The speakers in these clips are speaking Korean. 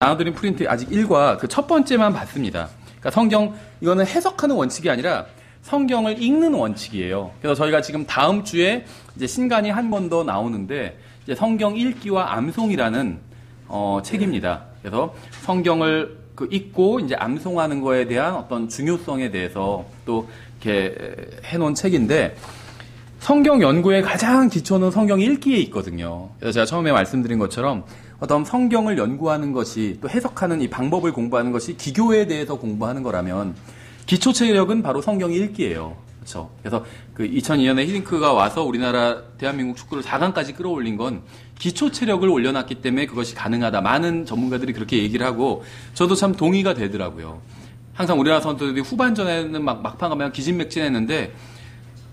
나눠드린 프린트 아직 1과 그 첫 번째만 봤습니다. 그러니까 성경, 이거는 해석하는 원칙이 아니라 성경을 읽는 원칙이에요. 그래서 저희가 지금 다음 주에 이제 신간이 한 번 더 나오는데, 이제 성경 읽기와 암송이라는, 책입니다. 그래서 성경을 읽고 이제 암송하는 거에 대한 어떤 중요성에 대해서 또 이렇게 해놓은 책인데, 성경 연구의 가장 기초는 성경 읽기에 있거든요. 그래서 제가 처음에 말씀드린 것처럼 어떤 성경을 연구하는 것이 또 해석하는 이 방법을 공부하는 것이 기교에 대해서 공부하는 거라면 기초 체력은 바로 성경 읽기예요. 그렇죠? 그래서 그 2002년에 히딩크가 와서 우리나라 대한민국 축구를 4강까지 끌어올린 건 기초 체력을 올려놨기 때문에 그것이 가능하다. 많은 전문가들이 그렇게 얘기를 하고 저도 참 동의가 되더라고요. 항상 우리나라 선수들이 후반전에는 막판 가면 기진맥진했는데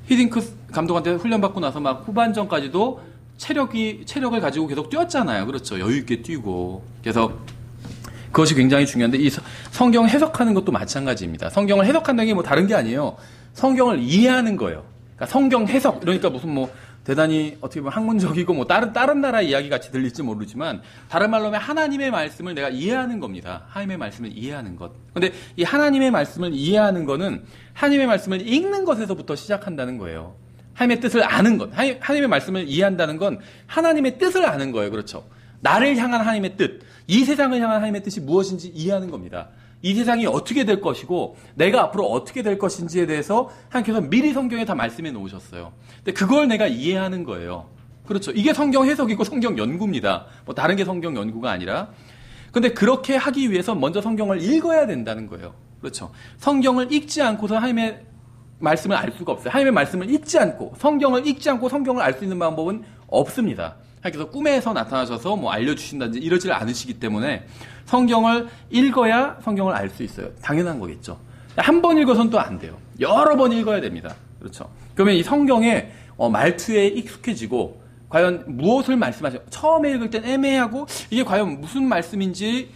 히딩크 감독한테 훈련받고 나서 막 후반전까지도 체력을 가지고 계속 뛰었잖아요. 그렇죠. 여유있게 뛰고. 그래서 그것이 굉장히 중요한데, 이 성경 해석하는 것도 마찬가지입니다. 성경을 해석한다는 게 뭐 다른 게 아니에요. 성경을 이해하는 거예요. 그러니까 성경 해석, 그러니까 무슨 뭐 대단히 어떻게 보면 학문적이고 뭐 다른 나라 이야기 같이 들릴지 모르지만, 다른 말로 하면 하나님의 말씀을 내가 이해하는 겁니다. 하나님의 말씀을 이해하는 것. 근데 이 하나님의 말씀을 이해하는 거는 하나님의 말씀을 읽는 것에서부터 시작한다는 거예요. 하나님의 뜻을 아는 것. 하나님의 말씀을 이해한다는 건 하나님의 뜻을 아는 거예요. 그렇죠. 나를 향한 하나님의 뜻, 이 세상을 향한 하나님의 뜻이 무엇인지 이해하는 겁니다. 이 세상이 어떻게 될 것이고 내가 앞으로 어떻게 될 것인지에 대해서 하나님께서 미리 성경에 다 말씀해 놓으셨어요. 근데 그걸 내가 이해하는 거예요. 그렇죠. 이게 성경 해석이고 성경 연구입니다. 뭐 다른 게 성경 연구가 아니라. 근데 그렇게 하기 위해서 먼저 성경을 읽어야 된다는 거예요. 그렇죠. 성경을 읽지 않고서 하나님의 말씀을 알 수가 없어요. 하나님의 말씀을 읽지 않고, 성경을 읽지 않고 성경을 알 수 있는 방법은 없습니다. 하나님께서 꿈에서 나타나셔서 뭐 알려주신다든지 이러지 않으시기 때문에 성경을 읽어야 성경을 알 수 있어요. 당연한 거겠죠. 한 번 읽어서는 또 안 돼요. 여러 번 읽어야 됩니다. 그렇죠. 그러면 이 성경의 말투에 익숙해지고, 과연 무엇을 말씀하셔요? 처음에 읽을 땐 애매하고, 이게 과연 무슨 말씀인지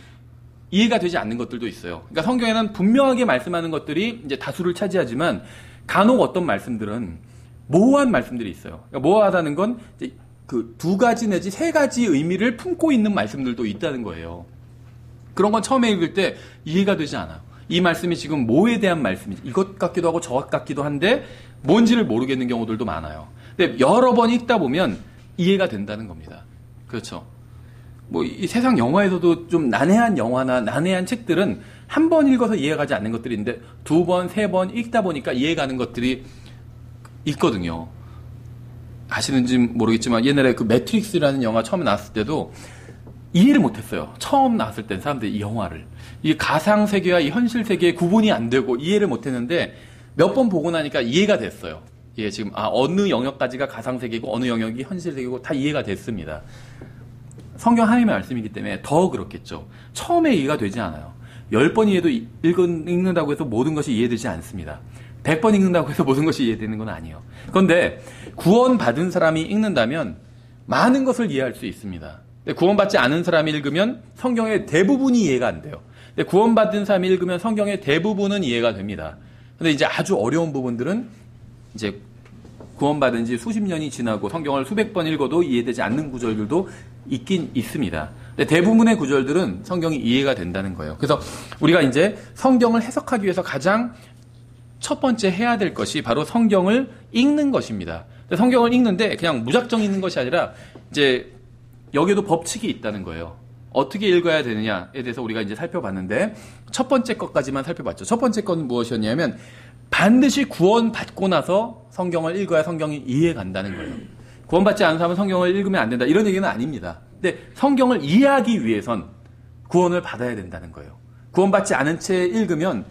이해가 되지 않는 것들도 있어요. 그러니까 성경에는 분명하게 말씀하는 것들이 이제 다수를 차지하지만, 간혹 어떤 말씀들은 모호한 말씀들이 있어요. 그러니까 모호하다는 건 이제 그 2가지 내지 3가지 의미를 품고 있는 말씀들도 있다는 거예요. 그런 건 처음에 읽을 때 이해가 되지 않아요. 이 말씀이 지금 뭐에 대한 말씀인지, 이것 같기도 하고 저것 같기도 한데 뭔지를 모르겠는 경우들도 많아요. 근데 여러 번 읽다 보면 이해가 된다는 겁니다. 그렇죠. 뭐 이 세상 영화에서도 좀 난해한 영화나 난해한 책들은 한 번 읽어서 이해가지 않는 것들이 있는데 2번, 3번 읽다 보니까 이해가는 것들이 있거든요. 아시는지 모르겠지만 옛날에 그 매트릭스라는 영화 처음에 나왔을 때도 이해를 못했어요. 처음 나왔을 땐 사람들이 이 영화를. 이 가상세계와 이 현실세계의 구분이 안 되고 이해를 못했는데 몇 번 보고 나니까 이해가 됐어요. 예, 지금 어느 영역까지가 가상세계고 어느 영역이 현실세계고 다 이해가 됐습니다. 성경 하나님의 말씀이기 때문에 더 그렇겠죠. 처음에 이해가 되지 않아요. 10번 읽는다고 해서 모든 것이 이해되지 않습니다. 100번 읽는다고 해서 모든 것이 이해되는 건 아니에요. 그런데 구원받은 사람이 읽는다면 많은 것을 이해할 수 있습니다. 근데 구원받지 않은 사람이 읽으면 성경의 대부분이 이해가 안 돼요. 근데 구원받은 사람이 읽으면 성경의 대부분은 이해가 됩니다. 근데 이제 아주 어려운 부분들은 이제 구원받은 지 수십 년이 지나고 성경을 수백 번 읽어도 이해되지 않는 구절들도 있긴 있습니다. 근데 대부분의 구절들은 성경이 이해가 된다는 거예요. 그래서 우리가 이제 성경을 해석하기 위해서 가장 첫 번째 해야 될 것이 바로 성경을 읽는 것입니다. 성경을 읽는데 그냥 무작정 읽는 것이 아니라 이제 여기에도 법칙이 있다는 거예요. 어떻게 읽어야 되느냐에 대해서 우리가 이제 살펴봤는데 첫 번째 것까지만 살펴봤죠. 첫 번째 건 무엇이었냐면 반드시 구원받고 나서 성경을 읽어야 성경이 이해간다는 거예요. 구원받지 않은 사람은 성경을 읽으면 안 된다. 이런 얘기는 아닙니다. 근데 성경을 이해하기 위해선 구원을 받아야 된다는 거예요. 구원받지 않은 채 읽으면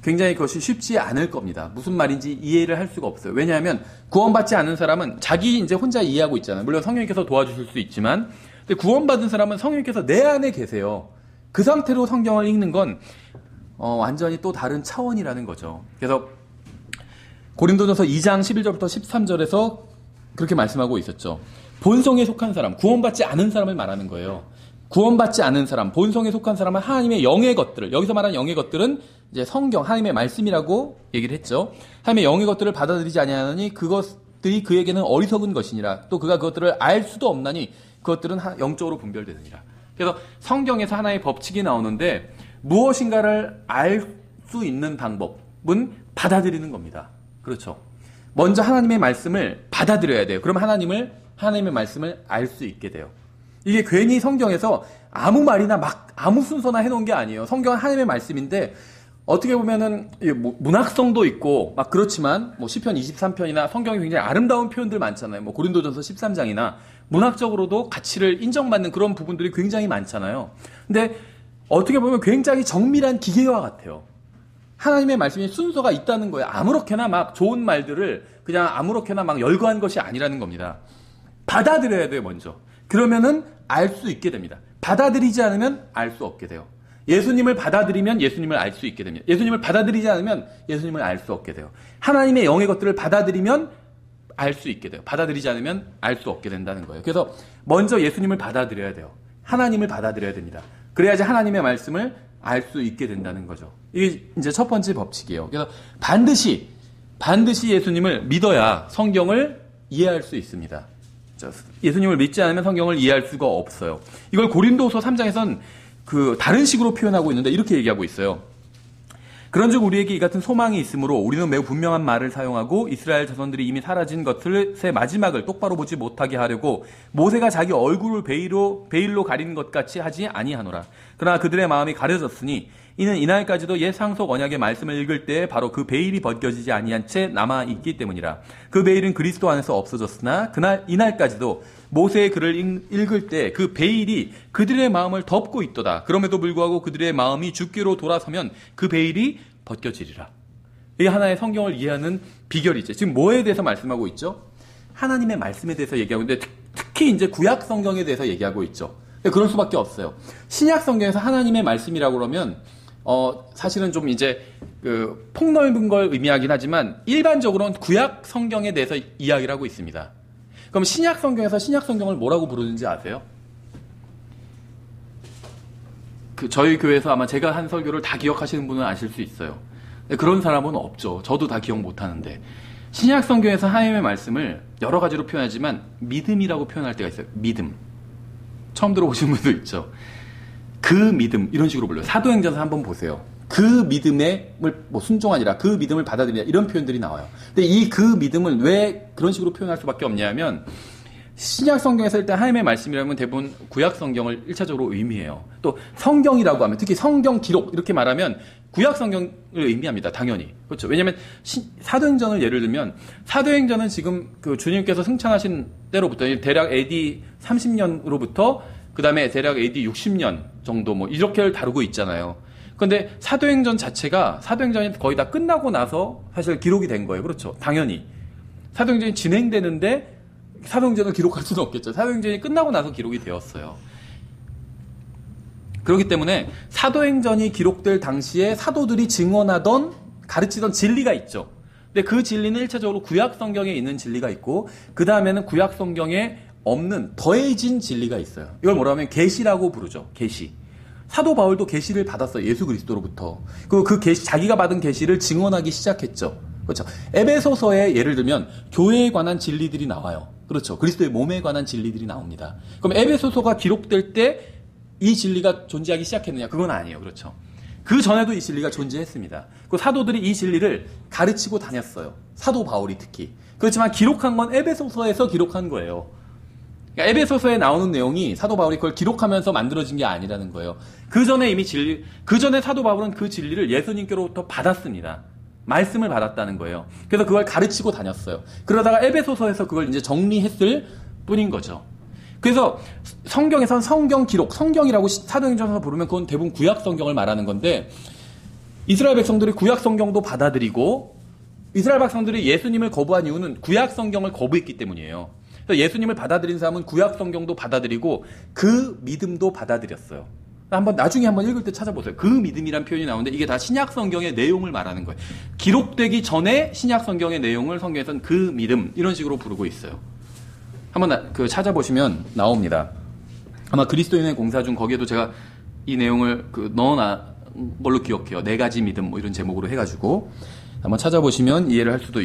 굉장히 그것이 쉽지 않을 겁니다. 무슨 말인지 이해를 할 수가 없어요. 왜냐하면 구원받지 않은 사람은 자기 이제 혼자 이해하고 있잖아요. 물론 성령님께서 도와주실 수 있지만, 근데 구원받은 사람은 성령님께서 내 안에 계세요. 그 상태로 성경을 읽는 건 완전히 또 다른 차원이라는 거죠. 그래서 고린도전서 2장 11절부터 13절에서 그렇게 말씀하고 있었죠. 본성에 속한 사람, 구원받지 않은 사람을 말하는 거예요. 구원받지 않은 사람, 본성에 속한 사람은 하나님의 영의 것들을, 여기서 말하는 영의 것들은 이제 성경, 하나님의 말씀이라고 얘기를 했죠. 하나님의 영의 것들을 받아들이지 아니하느니 그것들이 그에게는 어리석은 것이니라. 또 그가 그것들을 알 수도 없나니 그것들은 영적으로 분별되느니라. 그래서 성경에서 하나의 법칙이 나오는데 무엇인가를 알 수 있는 방법은 받아들이는 겁니다. 그렇죠. 먼저 하나님의 말씀을 받아들여야 돼요. 그럼 하나님의 말씀을 알 수 있게 돼요. 이게 괜히 성경에서 아무 말이나 막 아무 순서나 해놓은 게 아니에요. 성경은 하나님의 말씀인데 어떻게 보면은 문학성도 있고 막 그렇지만 시편 23편이나 성경에 굉장히 아름다운 표현들 많잖아요. 고린도전서 13장이나 문학적으로도 가치를 인정받는 그런 부분들이 굉장히 많잖아요. 근데 어떻게 보면 굉장히 정밀한 기계와 같아요. 하나님의 말씀이 순서가 있다는 거예요. 아무렇게나 막 좋은 말들을 그냥 아무렇게나 막 열거한 것이 아니라는 겁니다. 받아들여야 돼요, 먼저. 그러면은 알 수 있게 됩니다. 받아들이지 않으면 알 수 없게 돼요. 예수님을 받아들이면 예수님을 알 수 있게 됩니다. 예수님을 받아들이지 않으면 예수님을 알 수 없게 돼요. 하나님의 영의 것들을 받아들이면 알 수 있게 돼요. 받아들이지 않으면 알 수 없게 된다는 거예요. 그래서 먼저 예수님을 받아들여야 돼요. 하나님을 받아들여야 됩니다. 그래야지 하나님의 말씀을 알 수 있게 된다는 거죠. 이게 이제 첫 번째 법칙이에요. 그래서 반드시 예수님을 믿어야 성경을 이해할 수 있습니다. 예수님을 믿지 않으면 성경을 이해할 수가 없어요. 이걸 고린도서 3장에선 다른 식으로 표현하고 있는데 이렇게 얘기하고 있어요. 그런즉 우리에게 이 같은 소망이 있으므로 우리는 매우 분명한 말을 사용하고 이스라엘 자손들이 이미 사라진 것의 마지막을 똑바로 보지 못하게 하려고 모세가 자기 얼굴을 베일로 가린 것 같이 하지 아니하노라. 그러나 그들의 마음이 가려졌으니 이는 이날까지도 옛 상속 언약의 말씀을 읽을 때 바로 그 베일이 벗겨지지 아니한 채 남아 있기 때문이라. 그 베일은 그리스도 안에서 없어졌으나 이날까지도 모세의 글을 읽을 때 그 베일이 그들의 마음을 덮고 있도다. 그럼에도 불구하고 그들의 마음이 주께로 돌아서면 그 베일이 벗겨지리라. 이게 하나의 성경을 이해하는 비결이죠. 지금 뭐에 대해서 말씀하고 있죠? 하나님의 말씀에 대해서 얘기하고 있는데 특히 이제 구약 성경에 대해서 얘기하고 있죠. 그럴 수밖에 없어요. 신약 성경에서 하나님의 말씀이라고 그러면 사실은 좀 이제 폭넓은 걸 의미하긴 하지만 일반적으로는 구약 성경에 대해서 이야기를 하고 있습니다. 그럼 신약 성경에서 신약 성경을 뭐라고 부르는지 아세요? 저희 교회에서 아마 제가 한 설교를 다 기억하시는 분은 아실 수 있어요. 그런 사람은 없죠. 저도 다 기억 못 하는데. 신약 성경에서 하나님의 말씀을 여러 가지로 표현하지만 믿음이라고 표현할 때가 있어요. 믿음. 처음 들어보신 분도 있죠. 그 믿음 이런 식으로 불러요. 사도행전서 한번 보세요. 그 믿음을 순종하니라, 그 믿음을 받아들이라 이런 표현들이 나와요. 근데 이 그 믿음을 왜 그런 식으로 표현할 수밖에 없냐면 신약 성경에서 일단 하나님의 말씀이라면 대부분 구약 성경을 1차적으로 의미해요. 또 성경이라고 하면 특히 성경 기록 이렇게 말하면 구약 성경을 의미합니다. 당연히. 그렇죠. 왜냐하면 사도행전을 예를 들면 사도행전은 지금 주님께서 승천하신 때로부터 대략 AD 30년으로부터 그 다음에 대략 AD 60년 정도 이렇게 다루고 있잖아요. 그런데 사도행전이 거의 다 끝나고 나서 사실 기록이 된 거예요. 그렇죠. 당연히. 사도행전이 진행되는데 사도행전을 기록할 수는 없겠죠. 사도행전이 끝나고 나서 기록이 되었어요. 그렇기 때문에 사도행전이 기록될 당시에 사도들이 증언하던 가르치던 진리가 있죠. 근데 그 진리는 1차적으로 구약 성경에 있는 진리가 있고 그 다음에는 구약 성경에 없는 더해진 진리가 있어요. 이걸 뭐라고 하면 계시라고 부르죠. 계시. 사도 바울도 계시를 받았어요. 예수 그리스도로부터. 그리고 그 계시, 자기가 받은 계시를 증언하기 시작했죠. 그렇죠. 에베소서에 예를 들면 교회에 관한 진리들이 나와요. 그렇죠. 그리스도의 몸에 관한 진리들이 나옵니다. 그럼 에베소서가 기록될 때 이 진리가 존재하기 시작했느냐? 그건 아니에요. 그렇죠. 그 전에도 이 진리가 존재했습니다. 그 사도들이 이 진리를 가르치고 다녔어요. 사도 바울이 특히. 그렇지만 기록한 건 에베소서에서 기록한 거예요. 그러니까 에베소서에 나오는 내용이 사도 바울이 그걸 기록하면서 만들어진 게 아니라는 거예요. 그 전에 그 전에 사도 바울은 그 진리를 예수님께로부터 받았습니다. 말씀을 받았다는 거예요. 그래서 그걸 가르치고 다녔어요. 그러다가 에베소서에서 그걸 이제 정리했을 뿐인 거죠. 그래서 성경에선 성경 기록, 성경이라고 사도행전에서 부르면 그건 대부분 구약 성경을 말하는 건데 이스라엘 백성들이 구약 성경도 받아들이고 이스라엘 백성들이 예수님을 거부한 이유는 구약 성경을 거부했기 때문이에요. 그래서 예수님을 받아들인 사람은 구약 성경도 받아들이고 그 믿음도 받아들였어요. 나중에 한번 읽을 때 찾아보세요. 그 믿음이란 표현이 나오는데 이게 다 신약 성경의 내용을 말하는 거예요. 기록되기 전에 신약 성경의 내용을 성경에서는 그 믿음 이런 식으로 부르고 있어요. 한번 찾아보시면 나옵니다. 아마 그리스도인의 공사 중 거기에도 제가 이 내용을 넣어놓은 걸로 기억해요. 4가지 믿음 이런 제목으로 해가지고 한번 찾아보시면 이해를 할 수도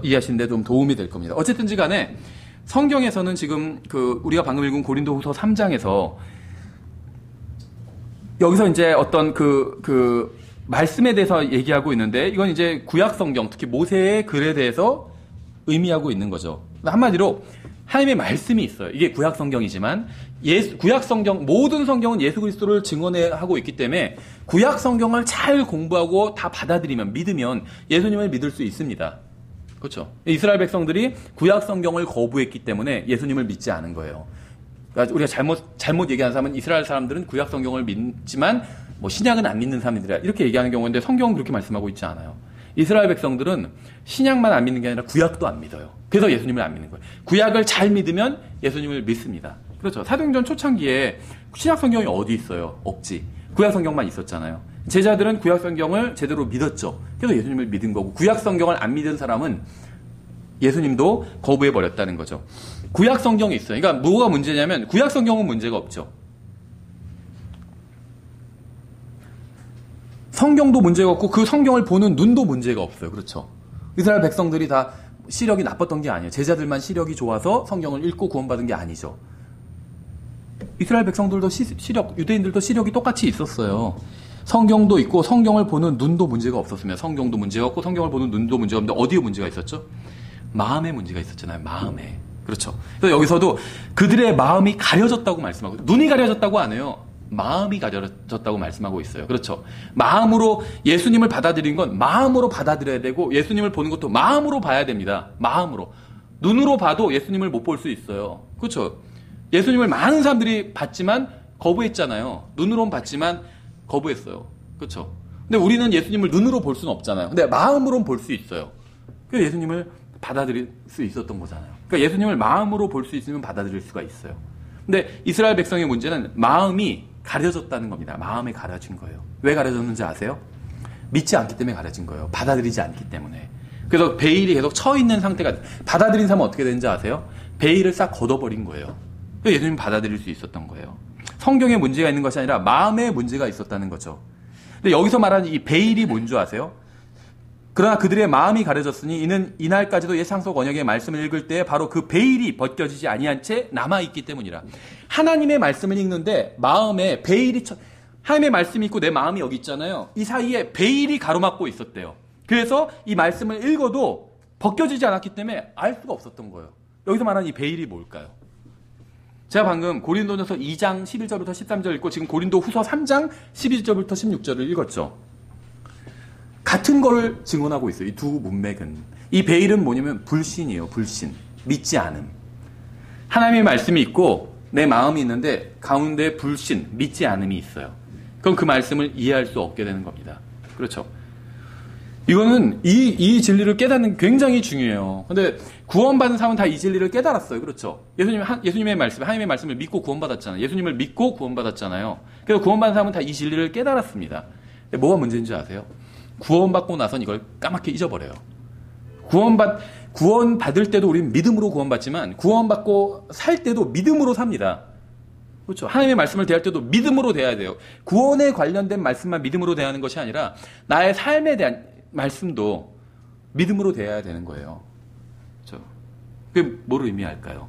이해하시는데 좀 도움이 될 겁니다. 어쨌든지 간에 성경에서는 지금 우리가 방금 읽은 고린도후서 3장에서 여기서 이제 어떤 말씀에 대해서 얘기하고 있는데, 이건 이제 구약 성경, 특히 모세의 글에 대해서 의미하고 있는 거죠. 한마디로 하나님의 말씀이 있어요. 이게 구약 성경이지만 구약 성경, 모든 성경은 예수 그리스도를 증언하고 있기 때문에 구약 성경을 잘 공부하고 다 받아들이면, 믿으면 예수님을 믿을 수 있습니다. 그렇죠? 이스라엘 백성들이 구약 성경을 거부했기 때문에 예수님을 믿지 않은 거예요. 그러니까 우리가 잘못 얘기하는 사람은 이스라엘 사람들은 구약 성경을 믿지만 신약은 안 믿는 사람들이라 이렇게 얘기하는 경우인데, 성경은 그렇게 말씀하고 있지 않아요. 이스라엘 백성들은 신약만 안 믿는 게 아니라 구약도 안 믿어요. 그래서 예수님을 안 믿는 거예요. 구약을 잘 믿으면 예수님을 믿습니다. 그렇죠. 사도행전 초창기에 신약 성경이 어디 있어요? 없지. 구약 성경만 있었잖아요. 제자들은 구약 성경을 제대로 믿었죠. 그래서 예수님을 믿은 거고, 구약 성경을 안 믿은 사람은 예수님도 거부해 버렸다는 거죠. 구약 성경이 있어요. 그러니까 뭐가 문제냐면, 구약 성경은 문제가 없죠. 성경도 문제가 없고 그 성경을 보는 눈도 문제가 없어요. 그렇죠. 이스라엘 백성들이 다 시력이 나빴던 게 아니에요. 제자들만 시력이 좋아서 성경을 읽고 구원받은 게 아니죠. 이스라엘 백성들도 유대인들도 시력이 똑같이 있었어요. 성경도 있고 성경을 보는 눈도 문제가 없었으면, 성경도 문제가 없고 성경을 보는 눈도 문제가 없는데 어디에 문제가 있었죠? 마음에 문제가 있었잖아요. 마음에. 그렇죠. 그래서 여기서도 그들의 마음이 가려졌다고 말씀하고, 눈이 가려졌다고 안 해요. 마음이 가려졌다고 말씀하고 있어요. 그렇죠. 마음으로 예수님을 받아들인 건 마음으로 받아들여야 되고, 예수님을 보는 것도 마음으로 봐야 됩니다. 마음으로. 눈으로 봐도 예수님을 못 볼 수 있어요. 그렇죠. 예수님을 많은 사람들이 봤지만 거부했잖아요. 눈으로는 봤지만 거부했어요. 그렇죠. 근데 우리는 예수님을 눈으로 볼 수는 없잖아요. 근데 마음으로는 볼 수 있어요. 그래서 예수님을 받아들일 수 있었던 거잖아요. 그러니까 예수님을 마음으로 볼 수 있으면 받아들일 수가 있어요. 근데 이스라엘 백성의 문제는 마음이 가려졌다는 겁니다. 마음에 가려진 거예요. 왜 가려졌는지 아세요? 믿지 않기 때문에 가려진 거예요. 받아들이지 않기 때문에. 그래서 베일이 계속 처 있는 상태가, 받아들인 사람은 어떻게 되는지 아세요? 베일을 싹 걷어버린 거예요. 그래서 예수님 받아들일 수 있었던 거예요. 성경에 문제가 있는 것이 아니라 마음에 문제가 있었다는 거죠. 근데 여기서 말하는 이 베일이 뭔 줄 아세요? 그러나 그들의 마음이 가려졌으니 이는 이날까지도 예상속 언약의 말씀을 읽을 때 바로 그 베일이 벗겨지지 아니한 채 남아있기 때문이라. 하나님의 말씀을 읽는데 마음에 베일이, 하나님의 말씀이 있고 내 마음이 여기 있잖아요. 이 사이에 베일이 가로막고 있었대요. 그래서 이 말씀을 읽어도 벗겨지지 않았기 때문에 알 수가 없었던 거예요. 여기서 말하는 이 베일이 뭘까요? 제가 방금 고린도전서 2장 11절부터 13절 읽고 지금 고린도 후서 3장 11절부터 16절을 읽었죠. 같은 거를 증언하고 있어요. 이 두 문맥은. 이 베일은 뭐냐면 불신이에요. 불신. 믿지 않음. 하나님의 말씀이 있고 내 마음이 있는데 가운데 불신, 믿지 않음이 있어요. 그럼 그 말씀을 이해할 수 없게 되는 겁니다. 그렇죠. 이거는 이 진리를 깨닫는 게 굉장히 중요해요. 근데 구원받은 사람은 다 이 진리를 깨달았어요. 그렇죠. 예수님의 말씀, 하나님의 말씀을 믿고 구원받았잖아요. 예수님을 믿고 구원받았잖아요. 그래서 구원받은 사람은 다 이 진리를 깨달았습니다. 근데 뭐가 문제인지 아세요? 구원받고 나선 이걸 까맣게 잊어버려요. 구원받을 때도 우리는 믿음으로 구원받지만 구원받고 살 때도 믿음으로 삽니다. 그렇죠. 하나님의 말씀을 대할 때도 믿음으로 대해야 돼요. 구원에 관련된 말씀만 믿음으로 대하는 것이 아니라 나의 삶에 대한 말씀도 믿음으로 대해야 되는 거예요. 그렇죠. 그게 뭐를 의미할까요?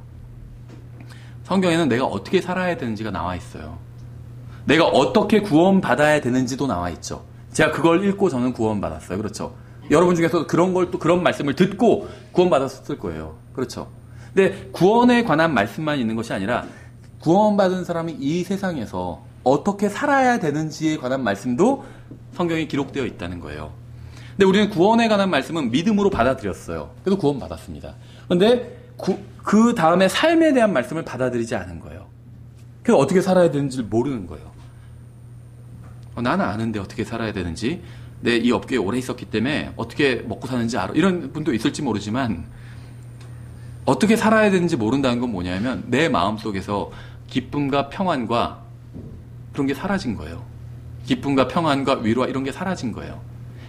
성경에는 내가 어떻게 살아야 되는지가 나와 있어요. 내가 어떻게 구원받아야 되는지도 나와 있죠. 제가 그걸 읽고 저는 구원받았어요. 그렇죠. 여러분 중에서 그런 말씀을 듣고 구원받았을 거예요. 그렇죠. 근데 구원에 관한 말씀만 있는 것이 아니라 구원받은 사람이 이 세상에서 어떻게 살아야 되는지에 관한 말씀도 성경에 기록되어 있다는 거예요. 근데 우리는 구원에 관한 말씀은 믿음으로 받아들였어요. 그래서 구원받았습니다. 그런데 그 다음에 삶에 대한 말씀을 받아들이지 않은 거예요. 그래서 어떻게 살아야 되는지를 모르는 거예요. 나는 아는데 어떻게 살아야 되는지, 내 이 업계에 오래 있었기 때문에 어떻게 먹고 사는지 알아. 이런 분도 있을지 모르지만 어떻게 살아야 되는지 모른다는 건 뭐냐면 내 마음속에서 기쁨과 평안과 그런 게 사라진 거예요. 기쁨과 평안과 위로와 이런 게 사라진 거예요.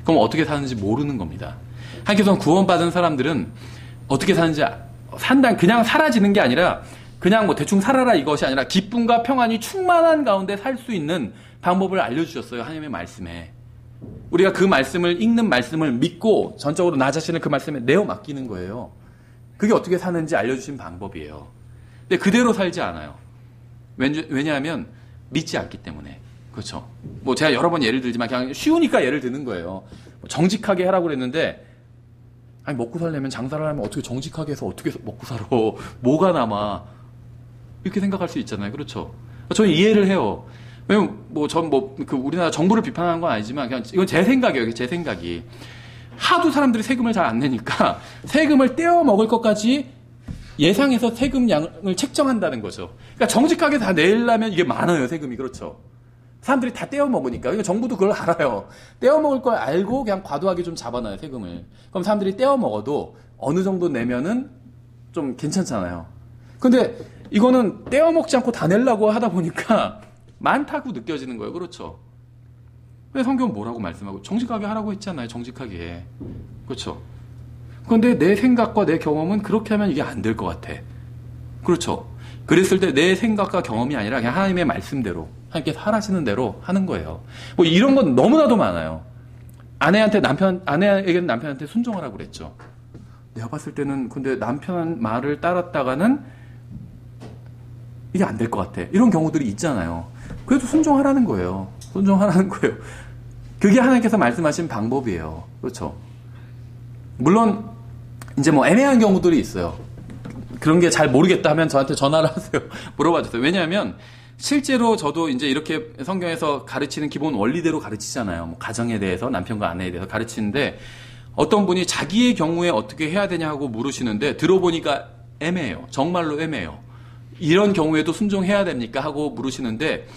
그럼 어떻게 사는지 모르는 겁니다. 한께서는 구원받은 사람들은 어떻게 사는지 그냥 사라지는 게 아니라 그냥 뭐 대충 살아라 이것이 아니라 기쁨과 평안이 충만한 가운데 살 수 있는 방법을 알려주셨어요. 하나님의 말씀에. 우리가 그 말씀을 읽는 말씀을 믿고 전적으로 나 자신을 그 말씀에 내어 맡기는 거예요. 그게 어떻게 사는지 알려주신 방법이에요. 근데 그대로 살지 않아요. 왜냐하면 믿지 않기 때문에. 그렇죠. 뭐 제가 여러 번 예를 들지만 그냥 쉬우니까 예를 드는 거예요. 정직하게 하라고 그랬는데 아니 먹고 살려면 장사를 하면 어떻게 정직하게 해서 어떻게 먹고 살아? 뭐가 남아? 이렇게 생각할 수 있잖아요. 그렇죠. 저는 이해를 해요. 왜냐면 그 우리나라 정부를 비판하는 건 아니지만 그냥 이건 제 생각이에요. 제 생각이. 하도 사람들이 세금을 잘 안 내니까 세금을 떼어 먹을 것까지 예상해서 세금량을 책정한다는 거죠. 그러니까 정직하게 다 내려면 이게 많아요. 세금이. 그렇죠. 사람들이 다 떼어 먹으니까. 그러니까 정부도 그걸 알아요. 떼어 먹을 걸 알고 그냥 과도하게 좀 잡아놔요. 세금을. 그럼 사람들이 떼어 먹어도 어느 정도 내면은 좀 괜찮잖아요. 근데 이거는 떼어 먹지 않고 다 내려고 하다 보니까 많다고 느껴지는 거예요. 그렇죠. 왜 성경은 뭐라고 말씀하고 정직하게 하라고 했잖아요. 정직하게. 그렇죠. 그런데 내 생각과 내 경험은 그렇게 하면 이게 안 될 것 같아. 그렇죠. 그랬을 때 내 생각과 경험이 아니라 그냥 하나님의 말씀대로 하나님께서 하라시는 대로 하는 거예요. 뭐 이런 건 너무나도 많아요. 아내에게는 남편한테 순종하라고 그랬죠. 내가 봤을 때는 근데 남편 말을 따랐다가는 이게 안 될 것 같아. 이런 경우들이 있잖아요. 그래도 순종하라는 거예요. 순종하라는 거예요. 그게 하나님께서 말씀하신 방법이에요. 그렇죠. 물론 이제 뭐 애매한 경우들이 있어요. 그런 게 잘 모르겠다 하면 저한테 전화를 하세요. 물어봐 주세요. 왜냐하면 실제로 저도 이제 이렇게 성경에서 가르치는 기본 원리대로 가르치잖아요. 뭐 가정에 대해서, 남편과 아내에 대해서 가르치는데 어떤 분이 자기의 경우에 어떻게 해야 되냐 하고 물으시는데 들어보니까 애매해요. 정말로 애매해요. 이런 경우에도 순종해야 됩니까? 하고 물으시는데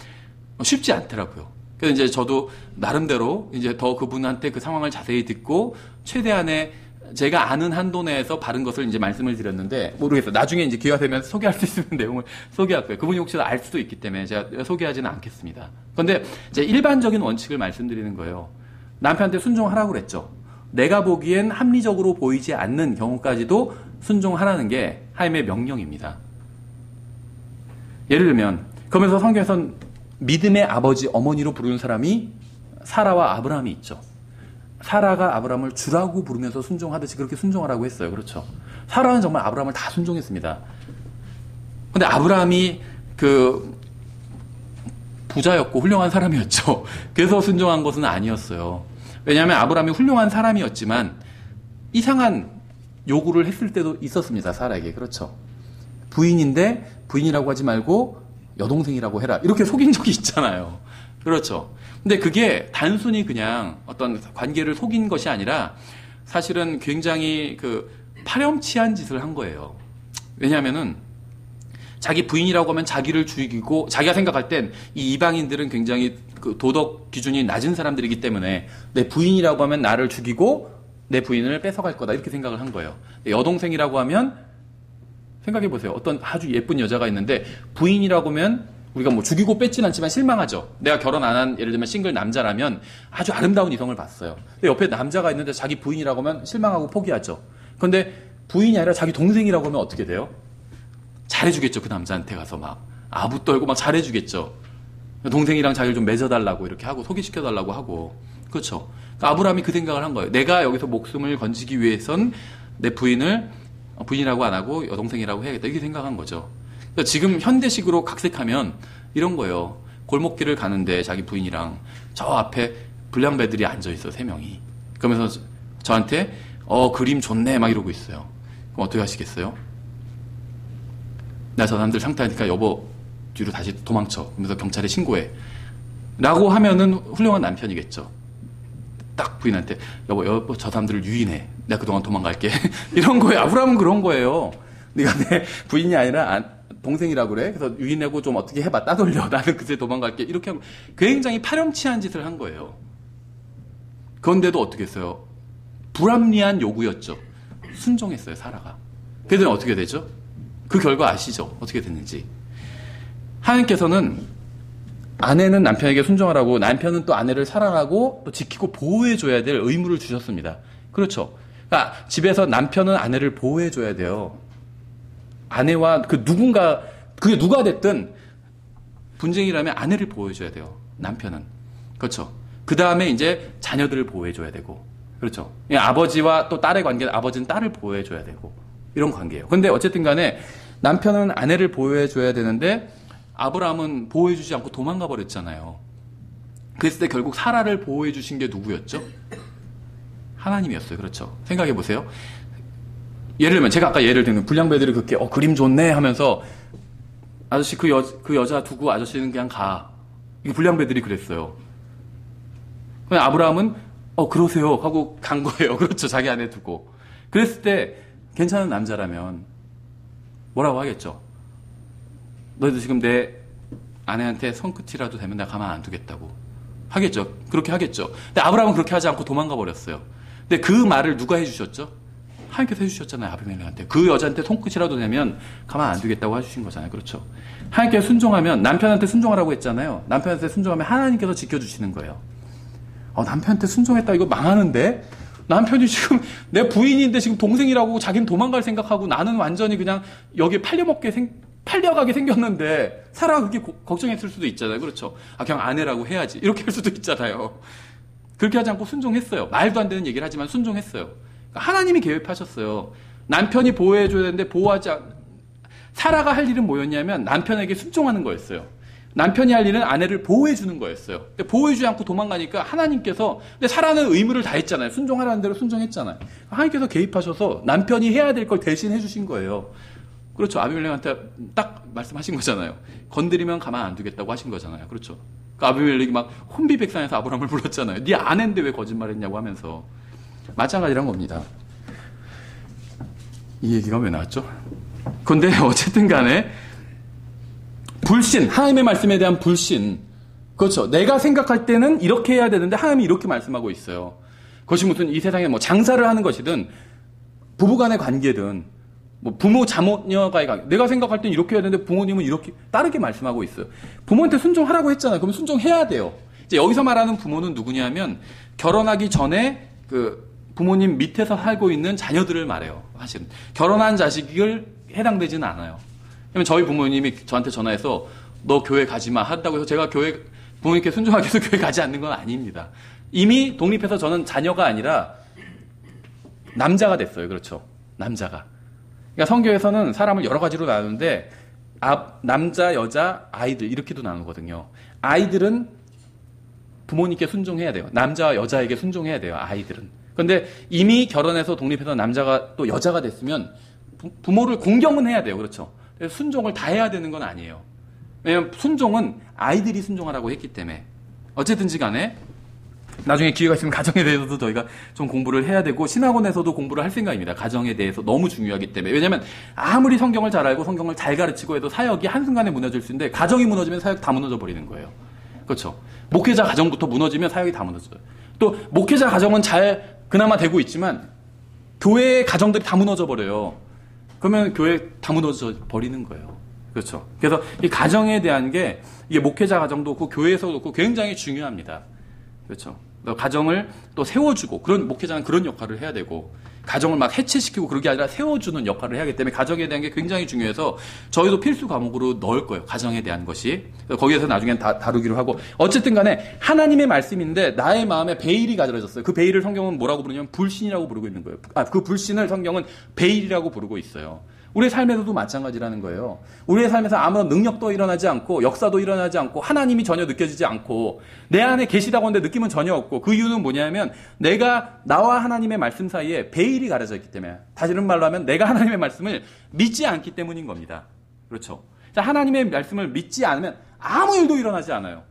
쉽지 않더라고요. 그래서 이제 저도 나름대로 이제 더 그분한테 그 상황을 자세히 듣고 최대한의 제가 아는 한도 내에서 바른 것을 이제 말씀을 드렸는데 모르겠어요. 나중에 이제 기회가 되면 소개할 수 있는 내용을 소개할 거예요. 그분이 혹시 알 수도 있기 때문에 제가 소개하지는 않겠습니다. 그런데 이제 일반적인 원칙을 말씀드리는 거예요. 남편한테 순종하라고 그랬죠. 내가 보기엔 합리적으로 보이지 않는 경우까지도 순종하라는 게 하나님의 명령입니다. 예를 들면 그러면서 성경에선 믿음의 아버지 어머니로 부르는 사람이 사라와 아브라함이 있죠. 사라가 아브라함을 주라고 부르면서 순종하듯이 그렇게 순종하라고 했어요. 그렇죠. 사라는 정말 아브라함을 다 순종했습니다. 근데 아브라함이 그 부자였고 훌륭한 사람이었죠. 그래서 순종한 것은 아니었어요. 왜냐하면 아브라함이 훌륭한 사람이었지만 이상한 요구를 했을 때도 있었습니다. 사라에게. 그렇죠. 부인인데 부인이라고 하지 말고 여동생이라고 해라. 이렇게 속인 적이 있잖아요. 그렇죠. 근데 그게 단순히 그냥 어떤 관계를 속인 것이 아니라 사실은 굉장히 그 파렴치한 짓을 한 거예요. 왜냐하면은 자기 부인이라고 하면 자기를 죽이고 자기가 생각할 땐 이 이방인들은 굉장히 그 도덕 기준이 낮은 사람들이기 때문에 내 부인이라고 하면 나를 죽이고 내 부인을 뺏어갈 거다 이렇게 생각을 한 거예요. 여동생이라고 하면 생각해 보세요. 어떤 아주 예쁜 여자가 있는데 부인이라고 하면 우리가 뭐 죽이고 뺏진 않지만 실망하죠. 내가 결혼 안 한 예를 들면 싱글 남자라면 아주 아름다운 이성을 봤어요. 근데 옆에 남자가 있는데 자기 부인이라고 하면 실망하고 포기하죠. 그런데 부인이 아니라 자기 동생이라고 하면 어떻게 돼요? 잘해주겠죠. 그 남자한테 가서 막 아부 떨고 막 잘해주겠죠. 동생이랑 자기를 좀 맺어달라고 이렇게 하고 소개시켜달라고 하고 그렇죠. 그러니까 아브라함이 그 생각을 한 거예요. 내가 여기서 목숨을 건지기 위해선 내 부인을 부인이라고 안 하고 여동생이라고 해야겠다 이렇게 생각한 거죠. 그러니까 지금 현대식으로 각색하면 이런 거예요. 골목길을 가는데 자기 부인이랑 저 앞에 불량배들이 앉아있어 3명이. 그러면서 저한테 그림 좋네 막 이러고 있어요. 그럼 어떻게 하시겠어요? 나 저 사람들 상태하니까 여보 뒤로 다시 도망쳐. 그러면서 경찰에 신고해. 라고 하면은 훌륭한 남편이겠죠. 딱 부인한테 여보 저 사람들을 유인해. 내가 그동안 도망갈게. 이런 거예요. 아브라함은 그런 거예요. 네가 내 부인이 아니라 동생이라고 그래. 그래서 유인하고 좀 어떻게 해봐. 따돌려. 나는 그새 도망갈게. 이렇게 하면 굉장히 파렴치한 짓을 한 거예요. 그런데도 어떻게 했어요? 불합리한 요구였죠. 순종했어요. 사라가. 그래서 어떻게 되죠? 그 결과 아시죠? 어떻게 됐는지. 하나님께서는 아내는 남편에게 순종하라고 남편은 또 아내를 사랑하고 또 지키고 보호해줘야 될 의무를 주셨습니다. 그렇죠. 그러니까 집에서 남편은 아내를 보호해줘야 돼요. 아내와 그 누군가 그게 누가 됐든 분쟁이라면 아내를 보호해줘야 돼요. 남편은. 그렇죠. 그 다음에 이제 자녀들을 보호해줘야 되고 그렇죠. 아버지와 또 딸의 관계는 아버지는 딸을 보호해줘야 되고 이런 관계예요. 근데 어쨌든 간에 남편은 아내를 보호해줘야 되는데 아브라함은 보호해주지 않고 도망가 버렸잖아요. 그랬을 때 결국 사라를 보호해 주신 게 누구였죠? 하나님이었어요. 그렇죠. 생각해 보세요. 예를 들면 제가 아까 예를 들면 불량배들이 그렇게 그림 좋네 하면서 아저씨 그 여자 두고 아저씨는 그냥 가. 이 불량배들이 그랬어요. 그냥 아브라함은 그러세요 하고 간 거예요. 그렇죠. 자기 아내 두고. 그랬을 때 괜찮은 남자라면 뭐라고 하겠죠? 너희도 지금 내 아내한테 손끝이라도 대면 내가 가만 안 두겠다고 하겠죠. 그렇게 하겠죠. 근데 아브라함은 그렇게 하지 않고 도망가 버렸어요. 근데 그 말을 누가 해주셨죠? 하나님께서 해주셨잖아요. 아비멜렉한테. 그 여자한테 손끝이라도 대면 가만 안 두겠다고 해주신 거잖아요. 그렇죠. 하나님께서 순종하면, 남편한테 순종하라고 했잖아요. 남편한테 순종하면 하나님께서 지켜주시는 거예요. 남편한테 순종했다 이거 망하는데? 남편이 지금 내 부인인데 지금 동생이라고 자기는 도망갈 생각하고 나는 완전히 그냥 여기에 팔려가게 생겼는데 사라가 그렇게 걱정했을 수도 있잖아요. 그렇죠. 그냥 아내라고 해야지. 이렇게 할 수도 있잖아요. 그렇게 하지 않고 순종했어요. 말도 안 되는 얘기를 하지만 순종했어요. 그러니까 하나님이 계획하셨어요. 남편이 보호해줘야 되는데 사라가 할 일은 뭐였냐면 남편에게 순종하는 거였어요. 남편이 할 일은 아내를 보호해주는 거였어요. 보호해주지 않고 도망가니까 하나님께서, 근데 사라는 의무를 다 했잖아요. 순종하라는 대로 순종했잖아요. 하나님께서 개입하셔서 남편이 해야 될 걸 대신 해주신 거예요. 그렇죠. 아비멜렉한테 딱 말씀하신 거잖아요. 건드리면 가만 안 두겠다고 하신 거잖아요. 그렇죠. 아비멜렉이 막 혼비백산에서 아브라함을 불렀잖아요. 네 아내인데 왜 거짓말했냐고 하면서. 마찬가지란 겁니다. 이 얘기가 왜 나왔죠? 근데 어쨌든 간에 불신, 하나님의 말씀에 대한 불신. 그렇죠. 내가 생각할 때는 이렇게 해야 되는데 하나님이 이렇게 말씀하고 있어요. 그것이 무슨 이 세상에 장사를 하는 것이든 부부간의 관계든 부모 자녀가의 관계. 내가 생각할 때는 이렇게 해야 되는데 부모님은 이렇게 다르게 말씀하고 있어요. 부모한테 순종하라고 했잖아요. 그럼 순종해야 돼요. 이제 여기서 말하는 부모는 누구냐면 결혼하기 전에 부모님 밑에서 살고 있는 자녀들을 말해요. 사실은 결혼한 자식을 해당되지는 않아요. 그러면 저희 부모님이 저한테 전화해서 너 교회 가지 마 한다고 해서 제가 부모님께 순종하기 위해서 교회 가지 않는 건 아닙니다. 이미 독립해서 저는 자녀가 아니라 남자가 됐어요. 그렇죠. 남자가. 그러니까 성경에서는 사람을 여러 가지로 나누는데 남자, 여자, 아이들 이렇게도 나누거든요. 아이들은 부모님께 순종해야 돼요. 남자와 여자에게 순종해야 돼요. 아이들은. 그런데 이미 결혼해서 독립해서 남자가 또 여자가 됐으면 부모를 공경은 해야 돼요. 그렇죠. 순종을 다 해야 되는 건 아니에요. 왜냐하면 순종은 아이들이 순종하라고 했기 때문에. 어쨌든지 간에 나중에 기회가 있으면 가정에 대해서도 저희가 좀 공부를 해야 되고 신학원에서도 공부를 할 생각입니다. 가정에 대해서 너무 중요하기 때문에. 왜냐하면 아무리 성경을 잘 알고 성경을 잘 가르치고 해도 사역이 한순간에 무너질 수 있는데 가정이 무너지면 사역 다 무너져 버리는 거예요. 그렇죠. 목회자 가정부터 무너지면 사역이 다 무너져요. 또 목회자 가정은 잘 그나마 되고 있지만 교회의 가정들이 다 무너져 버려요. 그러면 교회 다 무너져 버리는 거예요. 그렇죠. 그래서 이 가정에 대한 게 이게 목회자 가정도 그렇고 교회에서도 그렇고 굉장히 중요합니다. 그렇죠. 가정을 또 세워주고 그런 목회자는 그런 역할을 해야 되고 가정을 막 해체시키고 그런 게 아니라 세워주는 역할을 해야 하기 때문에 가정에 대한 게 굉장히 중요해서 저희도 필수 과목으로 넣을 거예요. 가정에 대한 것이. 거기에서 나중엔 다루기로 하고 어쨌든 간에 하나님의 말씀인데 나의 마음에 베일이 가져졌어요. 그 베일을 성경은 뭐라고 부르냐면 불신이라고 부르고 있는 거예요. 그 불신을 성경은 베일이라고 부르고 있어요. 우리의 삶에서도 마찬가지라는 거예요. 우리의 삶에서 아무런 능력도 일어나지 않고 역사도 일어나지 않고 하나님이 전혀 느껴지지 않고 내 안에 계시다고 하는데 느낌은 전혀 없고 그 이유는 뭐냐면 나와 하나님의 말씀 사이에 베일이 가려져 있기 때문에 다시는 말로 하면 내가 하나님의 말씀을 믿지 않기 때문인 겁니다. 그렇죠. 자, 하나님의 말씀을 믿지 않으면 아무 일도 일어나지 않아요.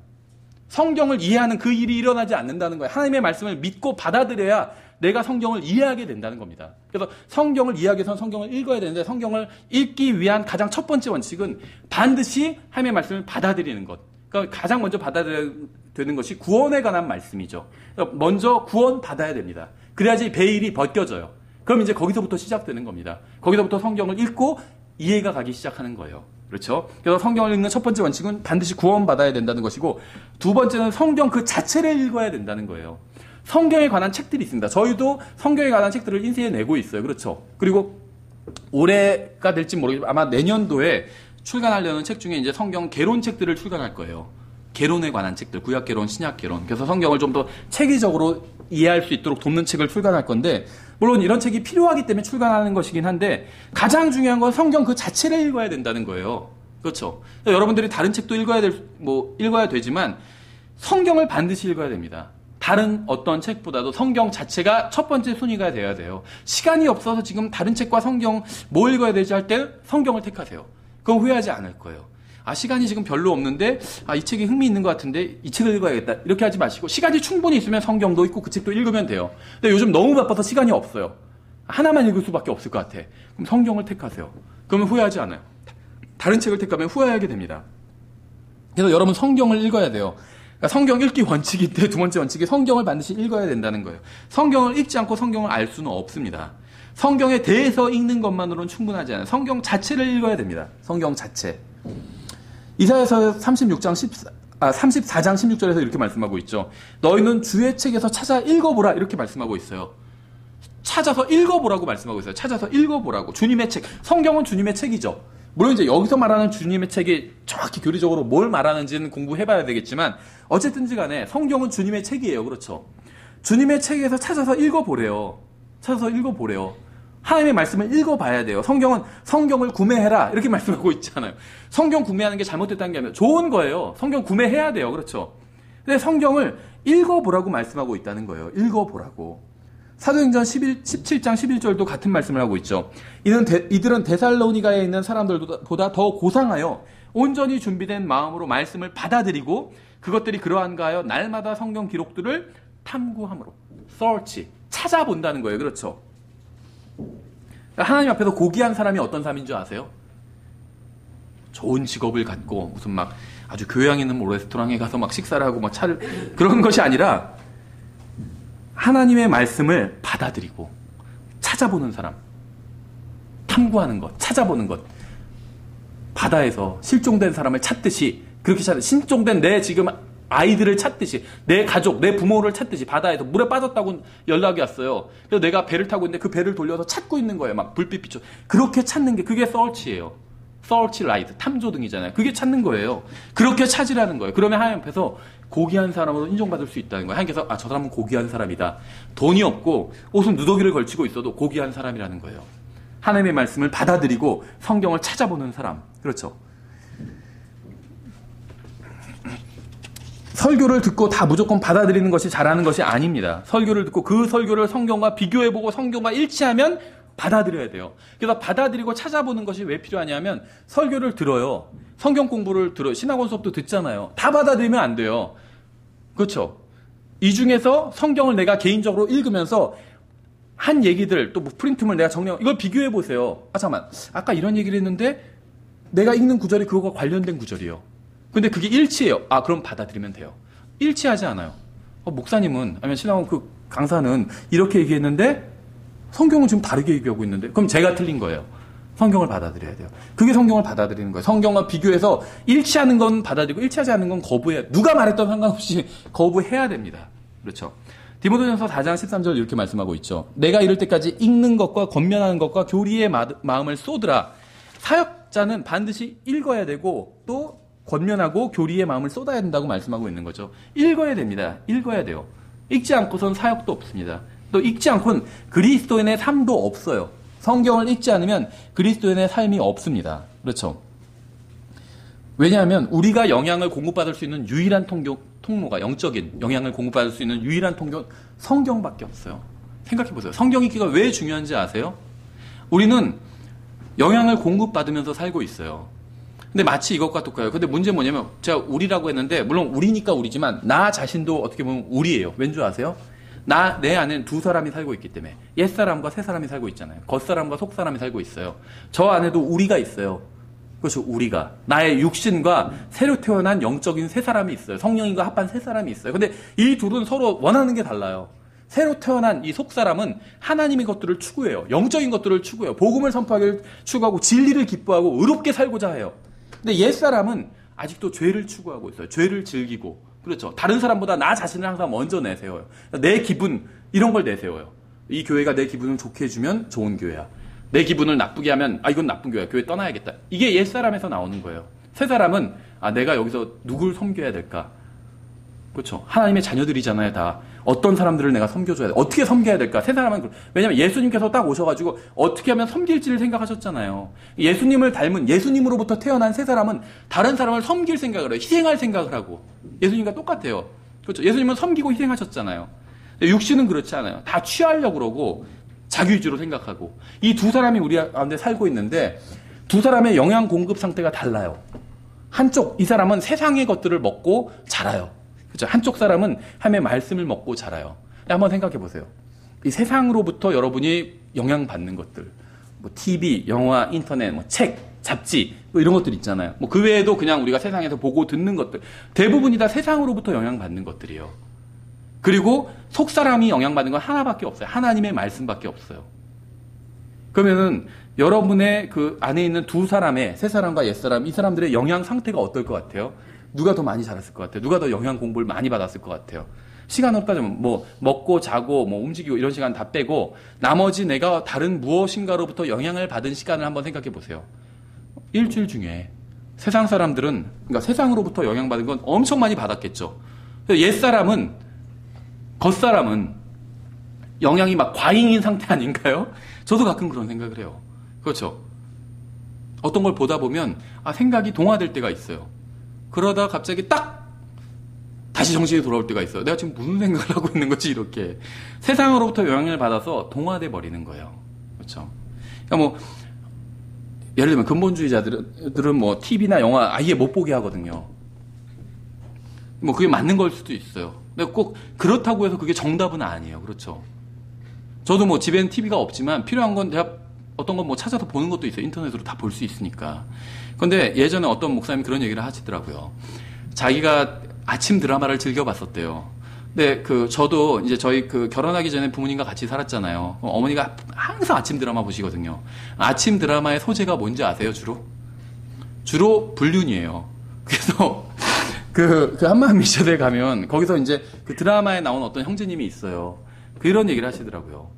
성경을 이해하는 그 일이 일어나지 않는다는 거예요. 하나님의 말씀을 믿고 받아들여야 내가 성경을 이해하게 된다는 겁니다. 그래서 성경을 이해하기 위해서는 성경을 읽어야 되는데 성경을 읽기 위한 가장 첫 번째 원칙은 반드시 하나님의 말씀을 받아들이는 것. 그러니까 가장 먼저 받아들여야 되는 것이 구원에 관한 말씀이죠. 그러니까 먼저 구원 받아야 됩니다. 그래야지 베일이 벗겨져요. 그럼 이제 거기서부터 시작되는 겁니다. 거기서부터 성경을 읽고 이해가 가기 시작하는 거예요. 그렇죠? 그래서 성경을 읽는 첫 번째 원칙은 반드시 구원받아야 된다는 것이고 두 번째는 성경 그 자체를 읽어야 된다는 거예요. 성경에 관한 책들이 있습니다. 저희도 성경에 관한 책들을 인쇄해 내고 있어요. 그렇죠? 그리고 올해가 될지 모르겠지만 아마 내년도에 출간하려는 책 중에 이제 성경 개론 책들을 출간할 거예요. 개론에 관한 책들, 구약 개론, 신약 개론. 그래서 성경을 좀 더 체계적으로 이해할 수 있도록 돕는 책을 출간할 건데 물론 이런 책이 필요하기 때문에 출간하는 것이긴 한데 가장 중요한 건 성경 그 자체를 읽어야 된다는 거예요. 그렇죠? 여러분들이 다른 책도 읽어야 되지만 성경을 반드시 읽어야 됩니다. 다른 어떤 책보다도 성경 자체가 첫 번째 순위가 돼야 돼요. 시간이 없어서 지금 다른 책과 성경 뭐 읽어야 되지 할 때 성경을 택하세요. 그건 후회하지 않을 거예요. 시간이 지금 별로 없는데 이 책이 흥미있는 것 같은데 이 책을 읽어야겠다. 이렇게 하지 마시고 시간이 충분히 있으면 성경도 읽고 그 책도 읽으면 돼요. 근데 요즘 너무 바빠서 시간이 없어요. 하나만 읽을 수밖에 없을 것 같아. 그럼 성경을 택하세요. 그러면 후회하지 않아요. 다른 책을 택하면 후회하게 됩니다. 그래서 여러분 성경을 읽어야 돼요. 그러니까 성경 읽기 원칙인데 두 번째 원칙이 성경을 반드시 읽어야 된다는 거예요. 성경을 읽지 않고 성경을 알 수는 없습니다. 성경에 대해서 읽는 것만으로는 충분하지 않아요. 성경 자체를 읽어야 됩니다. 성경 자체. 이사야서 34장 16절에서 이렇게 말씀하고 있죠. 너희는 주의 책에서 찾아 읽어보라 이렇게 말씀하고 있어요. 찾아서 읽어보라고 말씀하고 있어요. 찾아서 읽어보라고. 주님의 책. 성경은 주님의 책이죠. 물론 이제 여기서 말하는 주님의 책이 정확히 교리적으로 뭘 말하는지는 공부해봐야 되겠지만 어쨌든지 간에 성경은 주님의 책이에요. 그렇죠. 주님의 책에서 찾아서 읽어보래요. 찾아서 읽어보래요. 하나님의 말씀을 읽어봐야 돼요. 성경을 구매해라 이렇게 말씀하고 있잖아요. 성경 구매하는 게 잘못됐다는 게 아니라 좋은 거예요. 성경 구매해야 돼요. 그렇죠. 근데 성경을 읽어보라고 말씀하고 있다는 거예요. 읽어보라고. 사도행전 17장 11절도 같은 말씀을 하고 있죠. 이들은 데살로니가에 있는 사람들보다 더 고상하여 온전히 준비된 마음으로 말씀을 받아들이고 그것들이 그러한가 하여 날마다 성경 기록들을 탐구함으로 search, 찾아본다는 거예요. 그렇죠. 하나님 앞에서 고귀한 사람이 어떤 사람인 줄 아세요? 좋은 직업을 갖고 무슨 막 아주 교양 있는 레스토랑에 가서 막 식사를 하고 막 차를 그런 것이 아니라 하나님의 말씀을 받아들이고 찾아보는 사람, 탐구하는 것, 찾아보는 것. 바다에서 실종된 사람을 찾듯이 그렇게 실종된 내 지금 아이들을 찾듯이 내 가족, 내 부모를 찾듯이 바다에서 물에 빠졌다고 연락이 왔어요. 그래서 내가 배를 타고 있는데 그 배를 돌려서 찾고 있는 거예요. 막 불빛 비춰. 그렇게 찾는 게 그게 서치예요. 서치 라이트, 탐조등이잖아요. 그게 찾는 거예요. 그렇게 찾으라는 거예요. 그러면 하나님 앞에서 고귀한 사람으로 인정받을 수 있다는 거예요. 하나님께서 저 사람은 고귀한 사람이다. 돈이 없고 옷은 누더기를 걸치고 있어도 고귀한 사람이라는 거예요. 하나님의 말씀을 받아들이고 성경을 찾아보는 사람. 그렇죠. 설교를 듣고 다 무조건 받아들이는 것이 잘하는 것이 아닙니다. 설교를 듣고 그 설교를 성경과 비교해보고 성경과 일치하면 받아들여야 돼요. 그래서 받아들이고 찾아보는 것이 왜 필요하냐면 설교를 들어요. 성경 공부를 들어요. 신학원 수업도 듣잖아요. 다 받아들이면 안 돼요. 그렇죠. 이 중에서 성경을 내가 개인적으로 읽으면서 한 얘기들 또 뭐 프린트물 내가 정리하고 이걸 비교해보세요. 잠깐만. 아까 이런 얘기를 했는데 내가 읽는 구절이 그거와 관련된 구절이에요. 근데 그게 일치해요. 그럼 받아들이면 돼요. 일치하지 않아요. 목사님은 아니면 신학원 그 강사는 이렇게 얘기했는데 성경은 지금 다르게 얘기하고 있는데 그럼 제가 틀린 거예요. 성경을 받아들여야 돼요. 그게 성경을 받아들이는 거예요. 성경과 비교해서 일치하는 건 받아들이고 일치하지 않는 건 거부해야 누가 말했던 상관없이 거부해야 됩니다. 그렇죠. 디모데전서 4장 13절 이렇게 말씀하고 있죠. 내가 이럴 때까지 읽는 것과 권면하는 것과 교리의 마음을 쏟으라. 사역자는 반드시 읽어야 되고 또 권면하고 교리의 마음을 쏟아야 된다고 말씀하고 있는 거죠. 읽어야 됩니다. 읽어야 돼요. 읽지 않고선 사역도 없습니다. 또 읽지 않고는 그리스도인의 삶도 없어요. 성경을 읽지 않으면 그리스도인의 삶이 없습니다. 그렇죠. 왜냐하면 우리가 영향을 공급받을 수 있는 유일한 통로가 영적인 영향을 공급받을 수 있는 유일한 통로 성경밖에 없어요. 생각해보세요. 성경 읽기가 왜 중요한지 아세요? 우리는 영향을 공급받으면서 살고 있어요. 근데 마치 이것과 똑같아요. 근데 문제는 뭐냐면 제가 우리라고 했는데 물론 우리니까 우리지만 나 자신도 어떻게 보면 우리예요. 왠 줄 아세요? 내 안에는 두 사람이 살고 있기 때문에 옛사람과 새사람이 살고 있잖아요. 겉사람과 속사람이 살고 있어요. 저 안에도 우리가 있어요. 그렇죠. 우리가 나의 육신과 새로 태어난 영적인 새 사람이 있어요. 성령인과 합한 새 사람이 있어요. 근데 이 둘은 서로 원하는 게 달라요. 새로 태어난 이 속사람은 하나님의 것들을 추구해요. 영적인 것들을 추구해요. 복음을 선포하기를 추구하고 진리를 기뻐하고 의롭게 살고자 해요. 근데 옛사람은 아직도 죄를 추구하고 있어요. 죄를 즐기고. 그렇죠. 다른 사람보다 나 자신을 항상 먼저 내세워요. 내 기분 이런 걸 내세워요. 이 교회가 내 기분을 좋게 해주면 좋은 교회야. 내 기분을 나쁘게 하면 이건 나쁜 교회야. 교회 떠나야겠다. 이게 옛사람에서 나오는 거예요. 새사람은 내가 여기서 누굴 섬겨야 될까? 그렇죠. 하나님의 자녀들이잖아요, 다. 어떤 사람들을 내가 섬겨줘야 돼. 어떻게 섬겨야 될까? 세 사람은, 왜냐면 예수님께서 딱 오셔가지고 어떻게 하면 섬길지를 생각하셨잖아요. 예수님을 닮은, 예수님으로부터 태어난 세 사람은 다른 사람을 섬길 생각을 해요. 희생할 생각을 하고. 예수님과 똑같아요. 그렇죠. 예수님은 섬기고 희생하셨잖아요. 육신은 그렇지 않아요. 다 취하려고 그러고 자기 위주로 생각하고. 이 두 사람이 우리 가운데 살고 있는데 두 사람의 영양 공급 상태가 달라요. 한쪽, 이 사람은 세상의 것들을 먹고 자라요. 그렇죠. 한쪽 사람은 하나님의 말씀을 먹고 자라요. 한번 생각해 보세요. 이 세상으로부터 여러분이 영향받는 것들, 뭐 TV, 영화, 인터넷, 뭐 책, 잡지, 뭐 이런 것들 있잖아요. 뭐 그 외에도 그냥 우리가 세상에서 보고 듣는 것들, 대부분이 다 세상으로부터 영향받는 것들이에요. 그리고 속 사람이 영향받는 건 하나밖에 없어요. 하나님의 말씀밖에 없어요. 그러면은 여러분의 그 안에 있는 두 사람의, 세 사람과 옛 사람, 이 사람들의 영양 상태가 어떨 것 같아요? 누가 더 많이 자랐을 것 같아요? 누가 더 영양 공부를 많이 받았을 것 같아요? 시간으로 따지면 뭐 먹고 자고 뭐 움직이고 이런 시간 다 빼고 나머지 내가 다른 무엇인가로부터 영향을 받은 시간을 한번 생각해 보세요. 일주일 중에 세상 사람들은, 그러니까 세상으로부터 영향받은 건 엄청 많이 받았겠죠. 옛 사람은, 겉 사람은 영향이 막 과잉인 상태 아닌가요? 저도 가끔 그런 생각을 해요. 그렇죠. 어떤 걸 보다 보면 생각이 동화될 때가 있어요. 그러다 갑자기 딱 다시 정신이 돌아올 때가 있어요. 내가 지금 무슨 생각을 하고 있는 거지? 이렇게 세상으로부터 영향을 받아서 동화돼 버리는 거예요. 그렇죠. 그러니까 뭐 예를 들면 근본주의자들은 뭐 TV나 영화 아예 못 보게 하거든요. 뭐 그게 맞는 걸 수도 있어요. 근데 꼭 그렇다고 해서 그게 정답은 아니에요. 그렇죠. 저도 뭐 집에는 TV가 없지만 필요한 건 내가 어떤 건 뭐 찾아서 보는 것도 있어요. 인터넷으로 다 볼 수 있으니까. 근데 예전에 어떤 목사님이 그런 얘기를 하시더라고요. 자기가 아침 드라마를 즐겨봤었대요. 근데 저도 이제 저희 결혼하기 전에 부모님과 같이 살았잖아요. 어머니가 항상 아침 드라마 보시거든요. 아침 드라마의 소재가 뭔지 아세요, 주로? 주로 불륜이에요. 그래서 한마음 미션에 가면 거기서 이제 그 드라마에 나온 어떤 형제님이 있어요. 그런 얘기를 하시더라고요.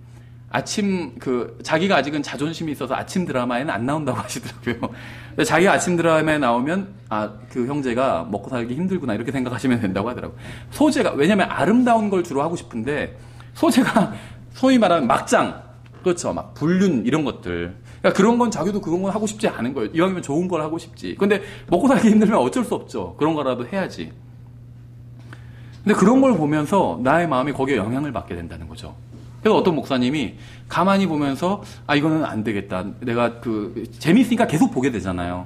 자기가 아직은 자존심이 있어서 아침 드라마에는 안 나온다고 하시더라고요. 근데 자기가 아침 드라마에 나오면, 그 형제가 먹고 살기 힘들구나, 이렇게 생각하시면 된다고 하더라고요. 소재가, 왜냐면 아름다운 걸 주로 하고 싶은데, 소재가, 소위 말하는 막장, 그렇죠. 막 불륜, 이런 것들. 그러니까 그런 건 자기도 그런 건 하고 싶지 않은 거예요. 이왕이면 좋은 걸 하고 싶지. 근데 먹고 살기 힘들면 어쩔 수 없죠. 그런 거라도 해야지. 근데 그런 걸 보면서 나의 마음이 거기에 영향을 받게 된다는 거죠. 그래서 어떤 목사님이 가만히 보면서 이거는 안 되겠다. 내가 재미있으니까 계속 보게 되잖아요.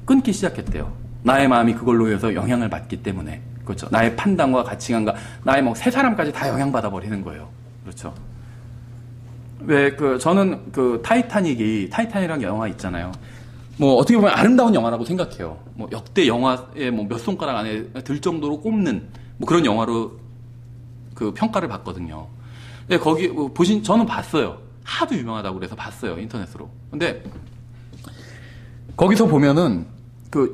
끊기 시작했대요. 나의 마음이 그걸로 해서 영향을 받기 때문에. 그렇죠. 나의 판단과 가치관과 나의 세 사람까지 다 영향받아 버리는 거예요. 그렇죠. 왜 저는 타이탄이라는 영화 있잖아요. 뭐 어떻게 보면 아름다운 영화라고 생각해요. 뭐 역대 영화에 뭐 몇 손가락 안에 들 정도로 꼽는 뭐 그런 영화로 평가를 받거든요. 근데 거기 저는 봤어요. 하도 유명하다고 그래서 봤어요, 인터넷으로. 근데 거기서 보면은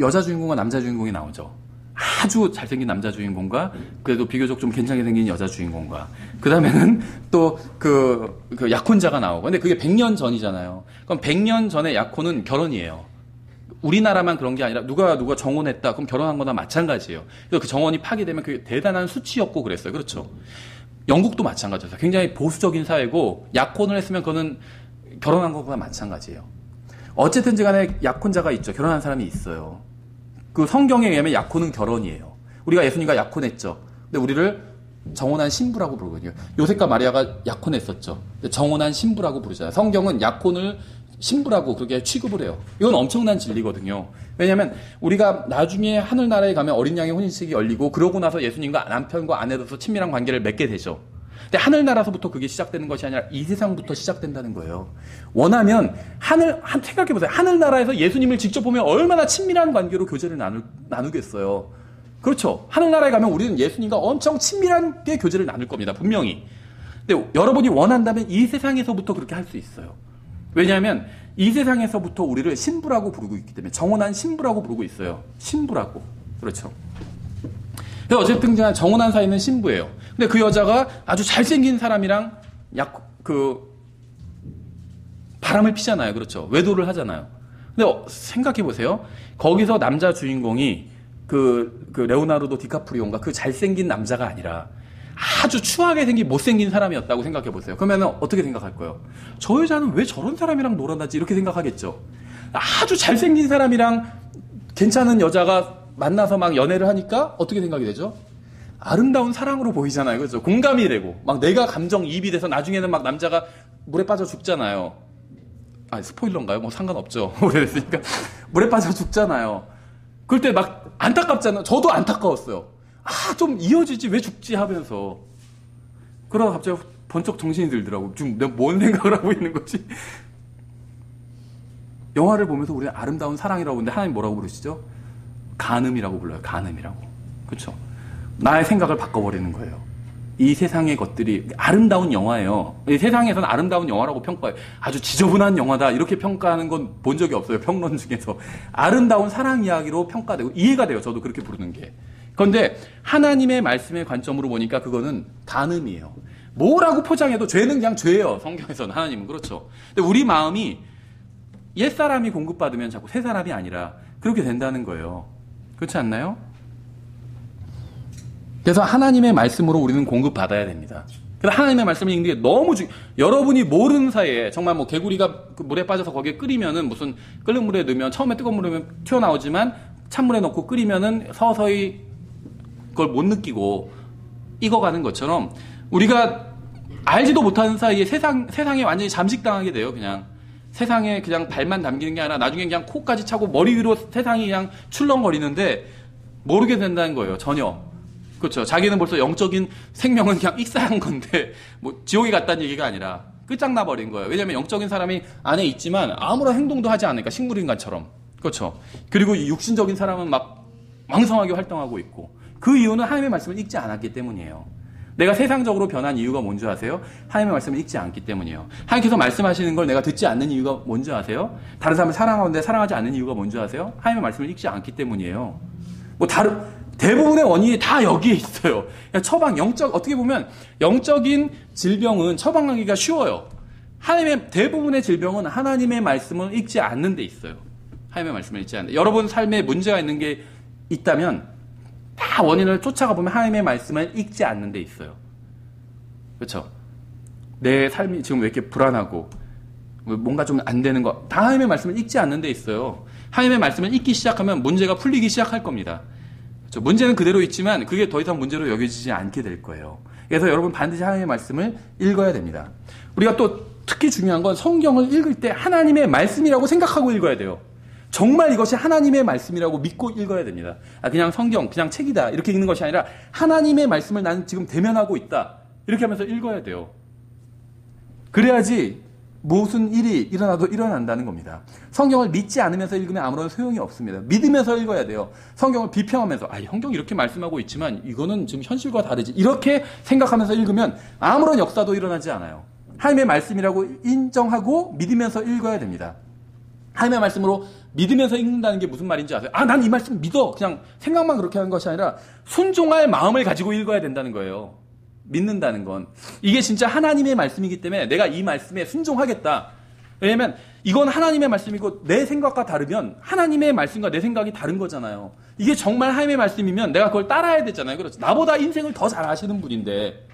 여자 주인공과 남자 주인공이 나오죠. 아주 잘생긴 남자 주인공과 그래도 비교적 좀 괜찮게 생긴 여자 주인공과 그 다음에는 또 약혼자가 나오고. 근데 그게 100년 전이잖아요. 그럼 100년 전에 약혼은 결혼이에요. 우리나라만 그런 게 아니라 누가 정혼했다 그럼 결혼한 거나 마찬가지예요. 그래서 그 정혼이 파기되면 그게 대단한 수치였고 그랬어요. 그렇죠. 영국도 마찬가지였어요. 굉장히 보수적인 사회고 약혼을 했으면 그거는 결혼한 것과 마찬가지예요. 어쨌든지 간에 약혼자가 있죠. 결혼한 사람이 있어요. 성경에 의하면 약혼은 결혼이에요. 우리가 예수님과 약혼했죠. 근데 우리를 정혼한 신부라고 부르거든요. 요셉과 마리아가 약혼했었죠. 정혼한 신부라고 부르잖아요. 성경은 약혼을 신부라고 그렇게 취급을 해요. 이건 엄청난 진리거든요. 왜냐하면 우리가 나중에 하늘나라에 가면 어린 양의 혼인식이 열리고 그러고 나서 예수님과 남편과 아내로서 친밀한 관계를 맺게 되죠. 근데 하늘나라서부터 그게 시작되는 것이 아니라 이 세상부터 시작된다는 거예요. 원하면 생각해보세요. 하늘나라에서 예수님을 직접 보면 얼마나 친밀한 관계로 교제를 나누겠어요. 그렇죠. 하늘나라에 가면 우리는 예수님과 엄청 친밀하게 교제를 나눌 겁니다. 분명히. 근데 여러분이 원한다면 이 세상에서부터 그렇게 할 수 있어요. 왜냐하면 이 세상에서부터 우리를 신부라고 부르고 있기 때문에 정혼한 신부라고 부르고 있어요. 신부라고. 그렇죠. 그래서 어쨌든 정혼한 사이는 신부예요. 근데 그 여자가 아주 잘생긴 사람이랑 바람을 피잖아요. 그렇죠. 외도를 하잖아요. 근데 생각해 보세요. 거기서 남자 주인공이 그 레오나르도 디카프리오인가 그 잘생긴 남자가 아니라 아주 추하게 생긴 못생긴 사람이었다고 생각해 보세요. 그러면 어떻게 생각할 거예요? 저 여자는 왜 저런 사람이랑 놀아나지? 이렇게 생각하겠죠. 아주 잘생긴 사람이랑 괜찮은 여자가 만나서 막 연애를 하니까 어떻게 생각이 되죠? 아름다운 사랑으로 보이잖아요. 그렇죠? 공감이 되고 막 내가 감정이입이 돼서 나중에는 막 남자가 물에 빠져 죽잖아요. 아, 스포일러인가요? 뭐 상관없죠. 오래됐으니까 물에 빠져 죽잖아요. 그럴 때 막 안타깝잖아요. 저도 안타까웠어요. 아, 좀 이어지지 왜 죽지 하면서. 그러다 갑자기 번쩍 정신이 들더라고. 지금 내가 뭔 생각을 하고 있는 거지? 영화를 보면서 우리는 아름다운 사랑이라고 하는데 하나님 뭐라고 부르시죠? 간음이라고 불러요. 간음이라고. 그렇죠? 나의 생각을 바꿔버리는 거예요. 이 세상의 것들이 아름다운 영화예요. 이 세상에서는 아름다운 영화라고 평가해요. 아주 지저분한 영화다 이렇게 평가하는 건 본 적이 없어요. 평론 중에서. 아름다운 사랑 이야기로 평가되고 이해가 돼요. 저도 그렇게 부르는 게. 그런데 하나님의 말씀의 관점으로 보니까 그거는 간음이에요. 뭐라고 포장해도 죄는 그냥 죄예요. 성경에서는 하나님은. 그렇죠. 근데 우리 마음이 옛사람이 공급받으면 자꾸 새사람이 아니라 그렇게 된다는 거예요. 그렇지 않나요? 그래서 하나님의 말씀으로 우리는 공급받아야 됩니다. 그래서 하나님의 말씀을 읽는 게 너무 여러분이 모르는 사이에 정말 뭐 개구리가 그 물에 빠져서 거기에 끓이면은 무슨 끓는 물에 넣으면 처음에 뜨거운 물에 넣으면 튀어나오지만 찬물에 넣고 끓이면은 서서히 그걸 못 느끼고 익어가는 것처럼 우리가 알지도 못하는 사이에 세상에 완전히 잠식당하게 돼요. 그냥 세상에 그냥 발만 담기는 게 아니라 나중에 그냥 코까지 차고 머리 위로 세상이 그냥 출렁거리는데 모르게 된다는 거예요. 전혀. 그렇죠. 자기는 벌써 영적인 생명은 그냥 익사한 건데 뭐 지옥에 갔다는 얘기가 아니라 끝장나 버린 거예요. 왜냐하면 영적인 사람이 안에 있지만 아무런 행동도 하지 않으니까 식물인간처럼. 그렇죠. 그리고 육신적인 사람은 막 왕성하게 활동하고 있고 그 이유는 하나님의 말씀을 읽지 않았기 때문이에요. 내가 세상적으로 변한 이유가 뭔지 아세요? 하나님의 말씀을 읽지 않기 때문이에요. 하나님께서 말씀하시는 걸 내가 듣지 않는 이유가 뭔지 아세요? 다른 사람을 사랑하는데 사랑하지 않는 이유가 뭔지 아세요? 하나님의 말씀을 읽지 않기 때문이에요. 뭐 대부분의 원인이 다 여기에 있어요. 어떻게 보면 영적인 질병은 처방하기가 쉬워요. 대부분의 질병은 하나님의 말씀을 읽지 않는 데 있어요. 하나님의 말씀을 읽지 않는 데. 여러분 삶에 문제가 있는 게 있다면 다 원인을 쫓아가 보면 하나님의 말씀을 읽지 않는 데 있어요. 그렇죠? 내 삶이 지금 왜 이렇게 불안하고 뭔가 좀 안 되는 거 다 하나님의 말씀을 읽지 않는 데 있어요. 하나님의 말씀을 읽기 시작하면 문제가 풀리기 시작할 겁니다. 그렇죠? 문제는 그대로 있지만 그게 더 이상 문제로 여겨지지 않게 될 거예요. 그래서 여러분 반드시 하나님의 말씀을 읽어야 됩니다. 우리가 또 특히 중요한 건 성경을 읽을 때 하나님의 말씀이라고 생각하고 읽어야 돼요. 정말 이것이 하나님의 말씀이라고 믿고 읽어야 됩니다. 그냥 성경, 그냥 책이다 이렇게 읽는 것이 아니라 하나님의 말씀을 나는 지금 대면하고 있다 이렇게 하면서 읽어야 돼요. 그래야지 무슨 일이 일어나도 일어난다는 겁니다. 성경을 믿지 않으면서 읽으면 아무런 소용이 없습니다. 믿으면서 읽어야 돼요. 성경을 비평하면서 성경이 이렇게 말씀하고 있지만 이거는 지금 현실과 다르지 이렇게 생각하면서 읽으면 아무런 역사도 일어나지 않아요. 하나님의 말씀이라고 인정하고 믿으면서 읽어야 됩니다. 하나님의 말씀으로 믿으면서 읽는다는 게 무슨 말인지 아세요? 난 이 말씀 믿어. 그냥 생각만 그렇게 하는 것이 아니라 순종할 마음을 가지고 읽어야 된다는 거예요. 믿는다는 건. 이게 진짜 하나님의 말씀이기 때문에 내가 이 말씀에 순종하겠다. 왜냐면 이건 하나님의 말씀이고 내 생각과 다르면 하나님의 말씀과 내 생각이 다른 거잖아요. 이게 정말 하나님의 말씀이면 내가 그걸 따라야 되잖아요. 그렇죠? 나보다 인생을 더 잘 아시는 분인데.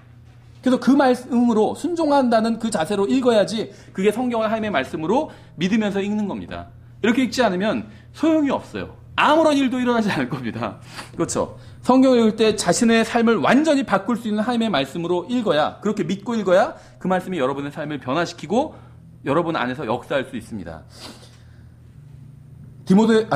그래서 그 말씀으로 순종한다는 그 자세로 읽어야지 그게 성경을 하나님의 말씀으로 믿으면서 읽는 겁니다. 이렇게 읽지 않으면 소용이 없어요. 아무런 일도 일어나지 않을 겁니다. 그렇죠? 성경을 읽을 때 자신의 삶을 완전히 바꿀 수 있는 하나님의 말씀으로 읽어야, 그렇게 믿고 읽어야 그 말씀이 여러분의 삶을 변화시키고 여러분 안에서 역사할 수 있습니다.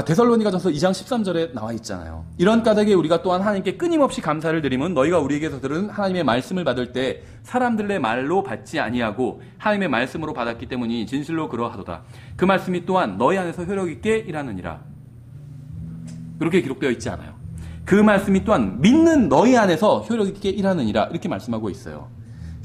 데살로니가전서 2장 13절에 나와 있잖아요. 이런 까닭에 우리가 또한 하나님께 끊임없이 감사를 드림은 너희가 우리에게서 들은 하나님의 말씀을 받을 때 사람들의 말로 받지 아니하고 하나님의 말씀으로 받았기 때문이 진실로 그러하도다. 그 말씀이 또한 너희 안에서 효력 있게 일하느니라. 그렇게 기록되어 있지 않아요. 그 말씀이 또한 믿는 너희 안에서 효력 있게 일하느니라 이렇게 말씀하고 있어요.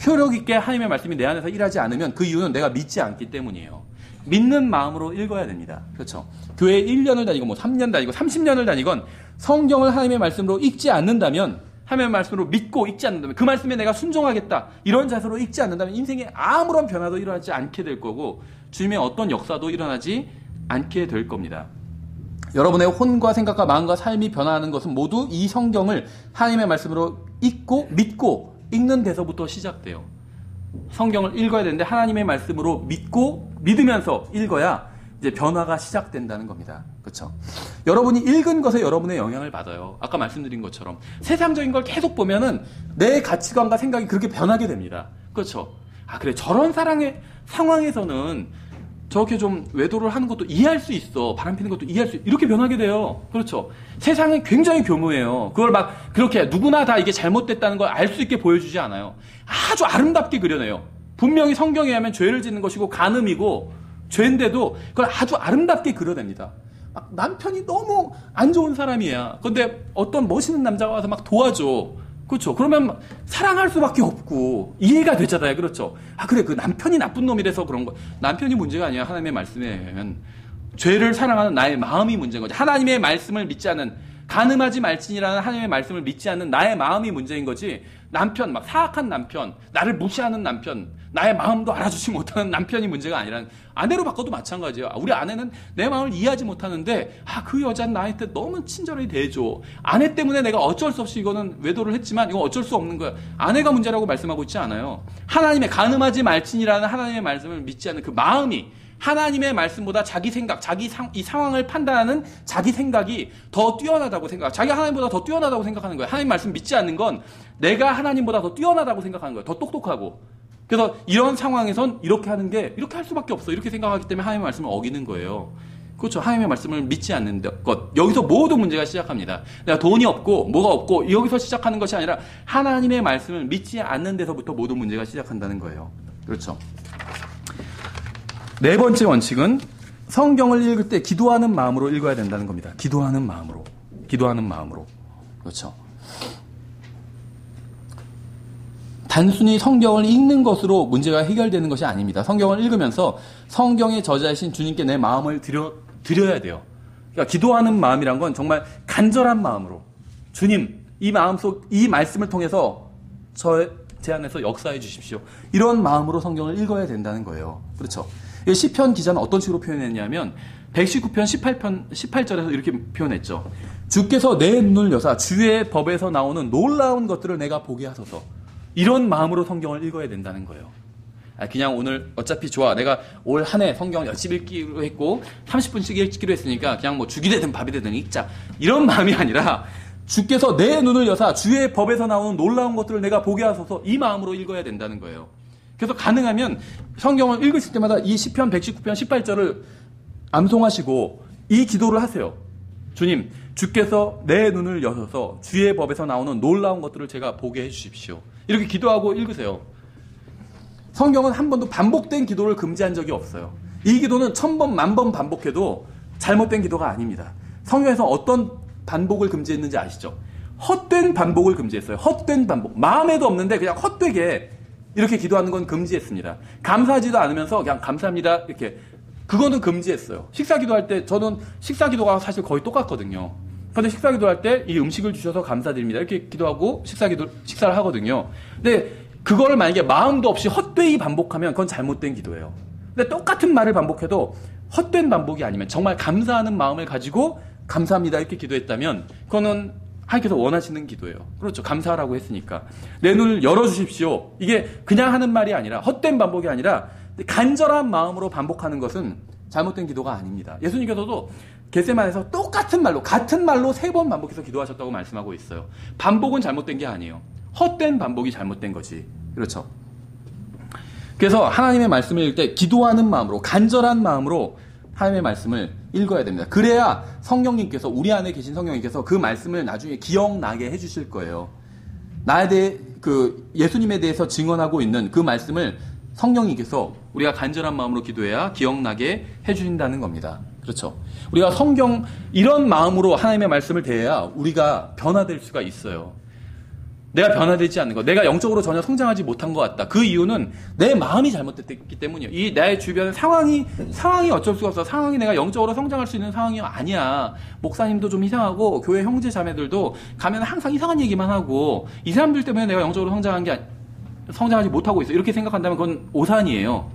효력 있게 하나님의 말씀이 내 안에서 일하지 않으면 그 이유는 내가 믿지 않기 때문이에요. 믿는 마음으로 읽어야 됩니다. 그렇죠? 교회 1년을 다니고 3년 다니고 30년을 다니건 성경을 하나님의 말씀으로 읽지 않는다면, 하나님의 말씀으로 믿고 읽지 않는다면, 그 말씀에 내가 순종하겠다 이런 자세로 읽지 않는다면 인생에 아무런 변화도 일어나지 않게 될 거고 주님의 어떤 역사도 일어나지 않게 될 겁니다. 여러분의 혼과 생각과 마음과 삶이 변화하는 것은 모두 이 성경을 하나님의 말씀으로 읽고 믿고 읽는 데서부터 시작돼요. 성경을 읽어야 되는데 하나님의 말씀으로 믿고 믿으면서 읽어야 이제 변화가 시작된다는 겁니다. 그렇죠? 여러분이 읽은 것에 여러분의 영향을 받아요. 아까 말씀드린 것처럼 세상적인 걸 계속 보면은 내 가치관과 생각이 그렇게 변하게 됩니다. 그렇죠? 아 그래 저런 사랑의 상황에서는 저렇게 좀 외도를 하는 것도 이해할 수 있어. 바람피는 것도 이해할 수 있어. 이렇게 변하게 돼요. 그렇죠. 세상은 굉장히 교묘해요. 그걸 막 그렇게 누구나 다 이게 잘못됐다는 걸 알 수 있게 보여주지 않아요. 아주 아름답게 그려내요. 분명히 성경에 의하면 죄를 짓는 것이고 간음이고 죄인데도 그걸 아주 아름답게 그려냅니다. 막 남편이 너무 안 좋은 사람이야. 근데 어떤 멋있는 남자가 와서 막 도와줘. 그렇죠. 그러면 사랑할 수밖에 없고 이해가 되잖아요. 그렇죠. 아 그래 그 남편이 나쁜 놈이라서 그런 거. 남편이 문제가 아니야. 하나님의 말씀에 의하면 죄를 사랑하는 나의 마음이 문제인 거지. 하나님의 말씀을 믿지 않는 간음하지 말지니라는 하나님의 말씀을 믿지 않는 나의 마음이 문제인 거지. 남편 막 사악한 남편, 나를 무시하는 남편, 나의 마음도 알아주지 못하는 남편이 문제가 아니라는. 아내로 바꿔도 마찬가지예요. 우리 아내는 내 마음을 이해하지 못하는데 그 여자는 나한테 너무 친절하게 대해줘. 아내 때문에 내가 어쩔 수 없이 이거는 외도를 했지만 이거 어쩔 수 없는 거야. 아내가 문제라고 말씀하고 있지 않아요. 하나님의 간음하지 말지니라는 하나님의 말씀을 믿지 않는 그 마음이 하나님의 말씀보다 자기 생각, 이 상황을 판단하는 자기 생각이 더 뛰어나다고 생각, 자기가 하나님보다 더 뛰어나다고 생각하는 거예요. 하나님 말씀 믿지 않는 건 내가 하나님보다 더 뛰어나다고 생각하는 거예요. 더 똑똑하고. 그래서 이런 상황에선 이렇게 하는 게 이렇게 할 수밖에 없어. 이렇게 생각하기 때문에 하나님의 말씀을 어기는 거예요. 그렇죠. 하나님의 말씀을 믿지 않는 것. 여기서 모든 문제가 시작합니다. 내가 돈이 없고 뭐가 없고 여기서 시작하는 것이 아니라 하나님의 말씀을 믿지 않는 데서부터 모든 문제가 시작한다는 거예요. 그렇죠. 네 번째 원칙은 성경을 읽을 때 기도하는 마음으로 읽어야 된다는 겁니다. 기도하는 마음으로. 기도하는 마음으로. 그렇죠. 단순히 성경을 읽는 것으로 문제가 해결되는 것이 아닙니다. 성경을 읽으면서 성경의 저자이신 주님께 내 마음을 드려야 돼요. 그러니까 기도하는 마음이란 건 정말 간절한 마음으로 주님, 이 말씀을 통해서 제 안에서 역사해 주십시오. 이런 마음으로 성경을 읽어야 된다는 거예요. 그렇죠. 시편 기자는 어떤 식으로 표현했냐면 119편 18절에서 이렇게 표현했죠. 주께서 내 눈을 여사 주의 법에서 나오는 놀라운 것들을 내가 보게 하소서. 이런 마음으로 성경을 읽어야 된다는 거예요. 그냥 오늘 어차피 좋아. 내가 올 한 해 성경 열심히 읽기로 했고 30분씩 읽기로 했으니까 그냥 뭐 죽이 되든 밥이 되든 읽자. 이런 마음이 아니라 주께서 내 눈을 여사 주의 법에서 나오는 놀라운 것들을 내가 보게 하소서. 이 마음으로 읽어야 된다는 거예요. 그래서 가능하면 성경을 읽으실 때마다 이 시편 119편 18절을 암송하시고 이 기도를 하세요. 주님, 주께서 내 눈을 여셔서 주의 법에서 나오는 놀라운 것들을 제가 보게 해주십시오. 이렇게 기도하고 읽으세요. 성경은 한 번도 반복된 기도를 금지한 적이 없어요. 이 기도는 1000번, 10,000번 반복해도 잘못된 기도가 아닙니다. 성경에서 어떤 반복을 금지했는지 아시죠? 헛된 반복을 금지했어요. 헛된 반복. 마음에도 없는데 그냥 헛되게 이렇게 기도하는 건 금지했습니다. 감사하지도 않으면서 그냥 감사합니다. 이렇게. 그거는 금지했어요. 식사 기도할 때 저는 식사 기도가 사실 거의 똑같거든요. 그런데 식사 기도할 때 이 음식을 주셔서 감사드립니다. 이렇게 기도하고 식사를 하거든요. 근데 그거를 만약에 마음도 없이 헛되이 반복하면 그건 잘못된 기도예요. 근데 똑같은 말을 반복해도 헛된 반복이 아니면 정말 감사하는 마음을 가지고 감사합니다. 이렇게 기도했다면 그거는 하나님께서 원하시는 기도예요. 그렇죠. 감사하라고 했으니까. 내 눈을 열어주십시오. 이게 그냥 하는 말이 아니라 헛된 반복이 아니라 간절한 마음으로 반복하는 것은 잘못된 기도가 아닙니다. 예수님께서도 겟세마네에서 똑같은 말로 같은 말로 3번 반복해서 기도하셨다고 말씀하고 있어요. 반복은 잘못된 게 아니에요. 헛된 반복이 잘못된 거지. 그렇죠. 그래서 하나님의 말씀을 읽을 때 기도하는 마음으로 간절한 마음으로 하나님의 말씀을 읽어야 됩니다. 그래야 성령님께서 우리 안에 계신 성령님께서 그 말씀을 나중에 기억나게 해주실 거예요. 나에 대해 예수님에 대해서 증언하고 있는 그 말씀을 성령님께서 우리가 간절한 마음으로 기도해야 기억나게 해주신다는 겁니다. 그렇죠. 우리가 성경 이런 마음으로 하나님의 말씀을 대해야 우리가 변화될 수가 있어요. 내가 변화되지 않는 것, 내가 영적으로 전혀 성장하지 못한 것 같다. 그 이유는 내 마음이 잘못됐기 때문이에요. 이 내 주변의 상황이 어쩔 수가 없어. 상황이 내가 영적으로 성장할 수 있는 상황이 아니야. 목사님도 좀 이상하고 교회 형제 자매들도 가면 항상 이상한 얘기만 하고 이 사람들 때문에 내가 영적으로 성장하지 못하고 있어. 이렇게 생각한다면 그건 오산이에요.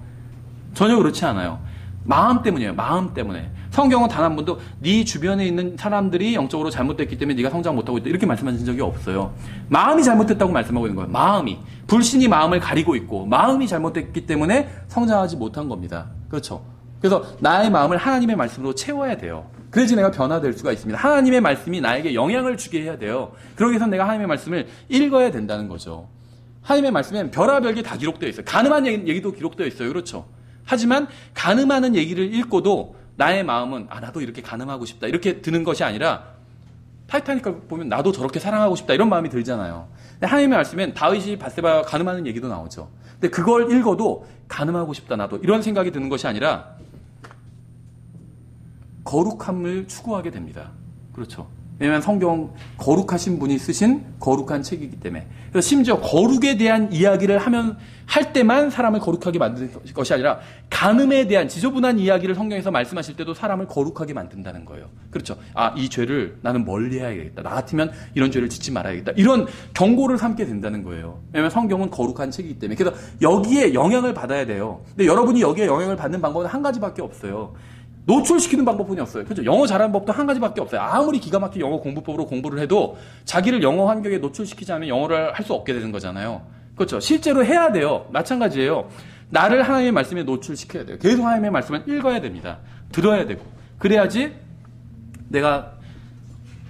전혀 그렇지 않아요. 마음 때문이에요. 마음 때문에. 성경은 단 한 번도 네 주변에 있는 사람들이 영적으로 잘못됐기 때문에 네가 성장 못하고 있다 이렇게 말씀하신 적이 없어요. 마음이 잘못됐다고 말씀하고 있는 거예요. 마음이. 불신이 마음을 가리고 있고 마음이 잘못됐기 때문에 성장하지 못한 겁니다. 그렇죠. 그래서 나의 마음을 하나님의 말씀으로 채워야 돼요. 그래야지 내가 변화될 수가 있습니다. 하나님의 말씀이 나에게 영향을 주게 해야 돼요. 그러기 위해서 내가 하나님의 말씀을 읽어야 된다는 거죠. 하나님의 말씀엔 별의별 게 다 기록되어 있어요. 가늠한 얘기도 기록되어 있어요. 그렇죠. 하지만 가늠하는 얘기를 읽고도 나의 마음은 나도 이렇게 가늠하고 싶다 이렇게 드는 것이 아니라 타이타닉을 보면 나도 저렇게 사랑하고 싶다 이런 마음이 들잖아요. 근데 하나님의 말씀엔 다윗이 밧세바와 가늠하는 얘기도 나오죠. 근데 그걸 읽어도 가늠하고 싶다 나도 이런 생각이 드는 것이 아니라 거룩함을 추구하게 됩니다. 그렇죠. 왜냐하면 성경 거룩하신 분이 쓰신 거룩한 책이기 때문에. 그래서 심지어 거룩에 대한 이야기를 할 때만 사람을 거룩하게 만드는 것이 아니라 간음에 대한 지저분한 이야기를 성경에서 말씀하실 때도 사람을 거룩하게 만든다는 거예요. 그렇죠. 이 죄를 나는 멀리해야겠다. 나 같으면 이런 죄를 짓지 말아야겠다. 이런 경고를 삼게 된다는 거예요. 왜냐하면 성경은 거룩한 책이기 때문에. 그래서 여기에 영향을 받아야 돼요. 근데 여러분이 여기에 영향을 받는 방법은 한 가지밖에 없어요. 노출시키는 방법뿐이 없어요. 그렇죠? 영어 잘하는 법도 한 가지밖에 없어요. 아무리 기가 막힌 영어 공부법으로 공부를 해도 자기를 영어 환경에 노출시키지 않으면 영어를 할 수 없게 되는 거잖아요. 그렇죠? 실제로 해야 돼요. 마찬가지예요. 나를 하나님의 말씀에 노출시켜야 돼요. 계속 하나님의 말씀을 읽어야 됩니다. 들어야 되고. 그래야지 내가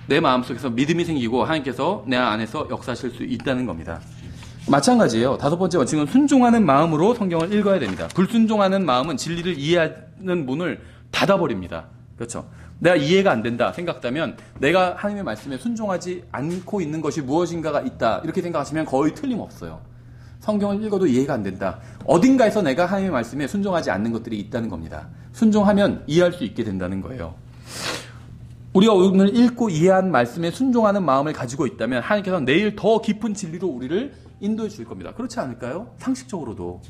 내 마음속에서 믿음이 생기고 하나님께서 내 안에서 역사하실 수 있다는 겁니다. 마찬가지예요. 다섯 번째 원칙은 순종하는 마음으로 성경을 읽어야 됩니다. 불순종하는 마음은 진리를 이해하는 문을 닫아버립니다. 그렇죠. 내가 이해가 안 된다 생각하면 내가 하나님의 말씀에 순종하지 않고 있는 것이 무엇인가가 있다 이렇게 생각하시면 거의 틀림없어요. 성경을 읽어도 이해가 안 된다. 어딘가에서 내가 하나님의 말씀에 순종하지 않는 것들이 있다는 겁니다. 순종하면 이해할 수 있게 된다는 거예요. 우리가 오늘 읽고 이해한 말씀에 순종하는 마음을 가지고 있다면 하나님께서 내일 더 깊은 진리로 우리를 인도해 주실 겁니다. 그렇지 않을까요? 상식적으로도.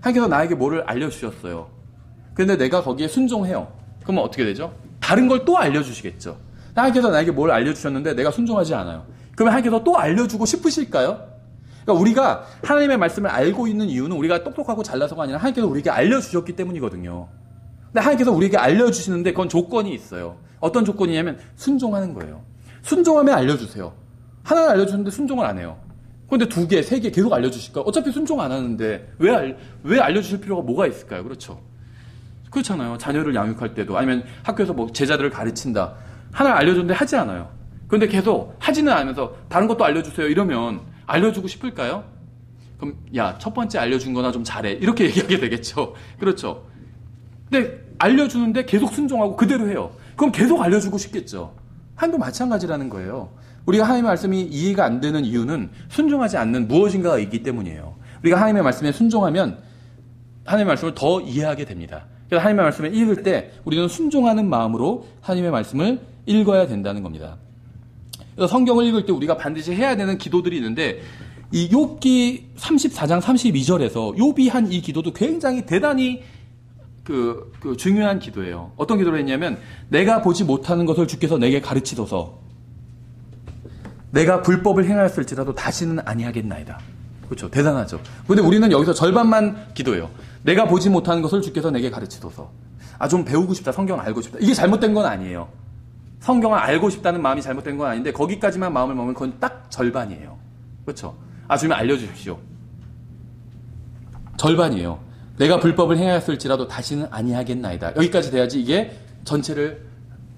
하나님께서 나에게 뭐를 알려주셨어요. 그런데 내가 거기에 순종해요. 그러면 어떻게 되죠? 다른 걸 또 알려주시겠죠. 하나님께서 나에게 뭘 알려주셨는데 내가 순종하지 않아요. 그러면 하나님께서 또 알려주고 싶으실까요? 그러니까 우리가 하나님의 말씀을 알고 있는 이유는 우리가 똑똑하고 잘나서가 아니라 하나님께서 우리에게 알려주셨기 때문이거든요. 근데 하나님께서 우리에게 알려주시는데 그건 조건이 있어요. 어떤 조건이냐면 순종하는 거예요. 순종하면 알려주세요. 하나는 알려주는데 순종을 안 해요. 그런데 2개, 3개 계속 알려주실까요? 어차피 순종 안 하는데 왜 알려주실 필요가 뭐가 있을까요? 그렇죠. 그렇잖아요. 자녀를 양육할 때도 아니면 학교에서 뭐 제자들을 가르친다. 하나 알려줬는데 하지 않아요. 그런데 계속 하지는 않으면서 다른 것도 알려주세요 이러면 알려주고 싶을까요? 그럼 야, 첫 번째 알려준 거나 좀 잘해 이렇게 얘기하게 되겠죠. 그렇죠. 근데 알려주는데 계속 순종하고 그대로 해요. 그럼 계속 알려주고 싶겠죠. 하나님도 마찬가지라는 거예요. 우리가 하나님의 말씀이 이해가 안 되는 이유는 순종하지 않는 무엇인가가 있기 때문이에요. 우리가 하나님의 말씀에 순종하면 하나님의 말씀을 더 이해하게 됩니다. 그래서 하나님의 말씀을 읽을 때 우리는 순종하는 마음으로 하나님의 말씀을 읽어야 된다는 겁니다. 그래서 성경을 읽을 때 우리가 반드시 해야 되는 기도들이 있는데 이 욥기 34장 32절에서 욥이 한 이 기도도 굉장히 대단히 그 중요한 기도예요. 어떤 기도를 했냐면 내가 보지 못하는 것을 주께서 내게 가르치소서. 내가 불법을 행하였을지라도 다시는 아니하겠나이다. 그렇죠. 대단하죠. 근데 우리는 여기서 절반만 기도해요. 내가 보지 못하는 것을 주께서 내게 가르치소서. 좀 배우고 싶다. 성경을 알고 싶다. 이게 잘못된 건 아니에요. 성경을 알고 싶다는 마음이 잘못된 건 아닌데 거기까지만 마음을 먹으면 그건 딱 절반이에요. 그렇죠. 주님 알려주십시오. 절반이에요. 내가 불법을 행하였을지라도 다시는 아니하겠나이다. 여기까지 돼야지 이게 전체를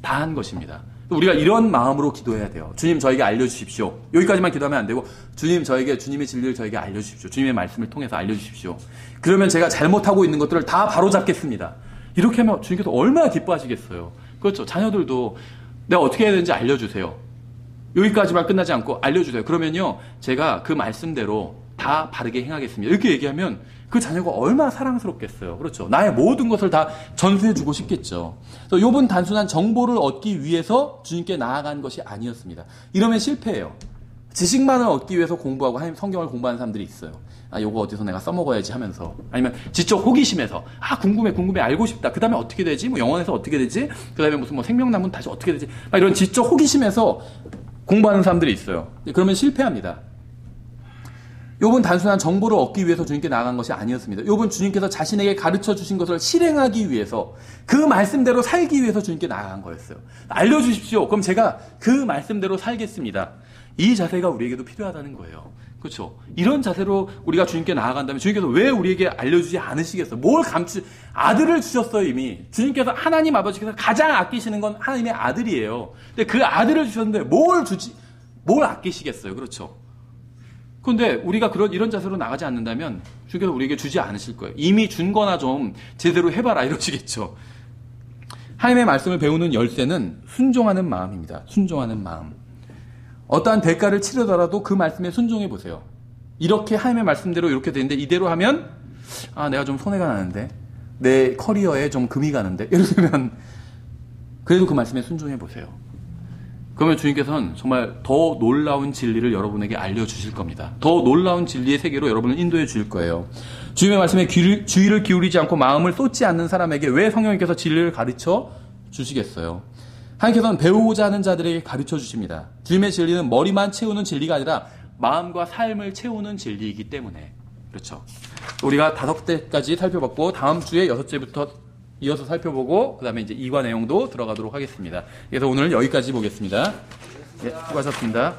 다 한 것입니다. 우리가 이런 마음으로 기도해야 돼요. 주님 저에게 알려주십시오. 여기까지만 기도하면 안 되고 주님 저에게 주님의 진리를 저에게 알려주십시오. 주님의 말씀을 통해서 알려주십시오. 그러면 제가 잘못하고 있는 것들을 다 바로잡겠습니다. 이렇게 하면 주님께서 얼마나 기뻐하시겠어요. 그렇죠. 자녀들도 내가 어떻게 해야 되는지 알려주세요. 여기까지만 끝나지 않고 알려주세요. 그러면요 제가 그 말씀대로 다 바르게 행하겠습니다. 이렇게 얘기하면 그 자녀가 얼마나 사랑스럽겠어요. 그렇죠. 나의 모든 것을 다 전수해주고 싶겠죠. 그래서 욥은 단순한 정보를 얻기 위해서 주님께 나아간 것이 아니었습니다. 이러면 실패해요. 지식만을 얻기 위해서 공부하고 하나님 성경을 공부하는 사람들이 있어요. 요거 어디서 내가 써먹어야지 하면서 아니면 지적 호기심에서 궁금해 알고 싶다. 그 다음에 어떻게 되지? 뭐 영원에서 어떻게 되지? 그 다음에 무슨 뭐 생명나무는 다시 어떻게 되지? 이런 지적 호기심에서 공부하는 사람들이 있어요. 그러면 실패합니다. 욥은 단순한 정보를 얻기 위해서 주님께 나아간 것이 아니었습니다. 욥은 주님께서 자신에게 가르쳐 주신 것을 실행하기 위해서 그 말씀대로 살기 위해서 주님께 나아간 거였어요. 알려주십시오. 그럼 제가 그 말씀대로 살겠습니다. 이 자세가 우리에게도 필요하다는 거예요. 그렇죠? 이런 자세로 우리가 주님께 나아간다면 주님께서 왜 우리에게 알려주지 않으시겠어요? 뭘 아들을 주셨어요, 이미. 주님께서 하나님 아버지께서 가장 아끼시는 건 하나님의 아들이에요. 근데 그 아들을 주셨는데 뭘 아끼시겠어요? 그렇죠? 그런데 우리가 이런 자세로 나가지 않는다면 주님께서 우리에게 주지 않으실 거예요. 이미 준 거나 좀 제대로 해봐라 이러시겠죠. 하나님의 말씀을 배우는 열쇠는 순종하는 마음입니다. 순종하는 마음. 어떠한 대가를 치르더라도 그 말씀에 순종해 보세요. 이렇게 하나님의 말씀대로 이렇게 되는데 이대로 하면 내가 좀 손해가 나는데 내 커리어에 좀 금이 가는데 이러면 그래도 그 말씀에 순종해 보세요. 그러면 주님께서는 정말 더 놀라운 진리를 여러분에게 알려주실 겁니다. 더 놀라운 진리의 세계로 여러분을 인도해 주실 거예요. 주님의 말씀에 주의를 기울이지 않고 마음을 쏟지 않는 사람에게 왜 성령님께서 진리를 가르쳐 주시겠어요? 하나님께서는 배우고자 하는 자들에게 가르쳐 주십니다. 주님의 진리는 머리만 채우는 진리가 아니라 마음과 삶을 채우는 진리이기 때문에. 그렇죠. 우리가 5대까지 살펴봤고 다음 주에 6제부터 이어서 살펴보고 그 다음에 이제 2과 내용도 들어가도록 하겠습니다. 그래서 오늘 여기까지 보겠습니다. 네, 수고하셨습니다.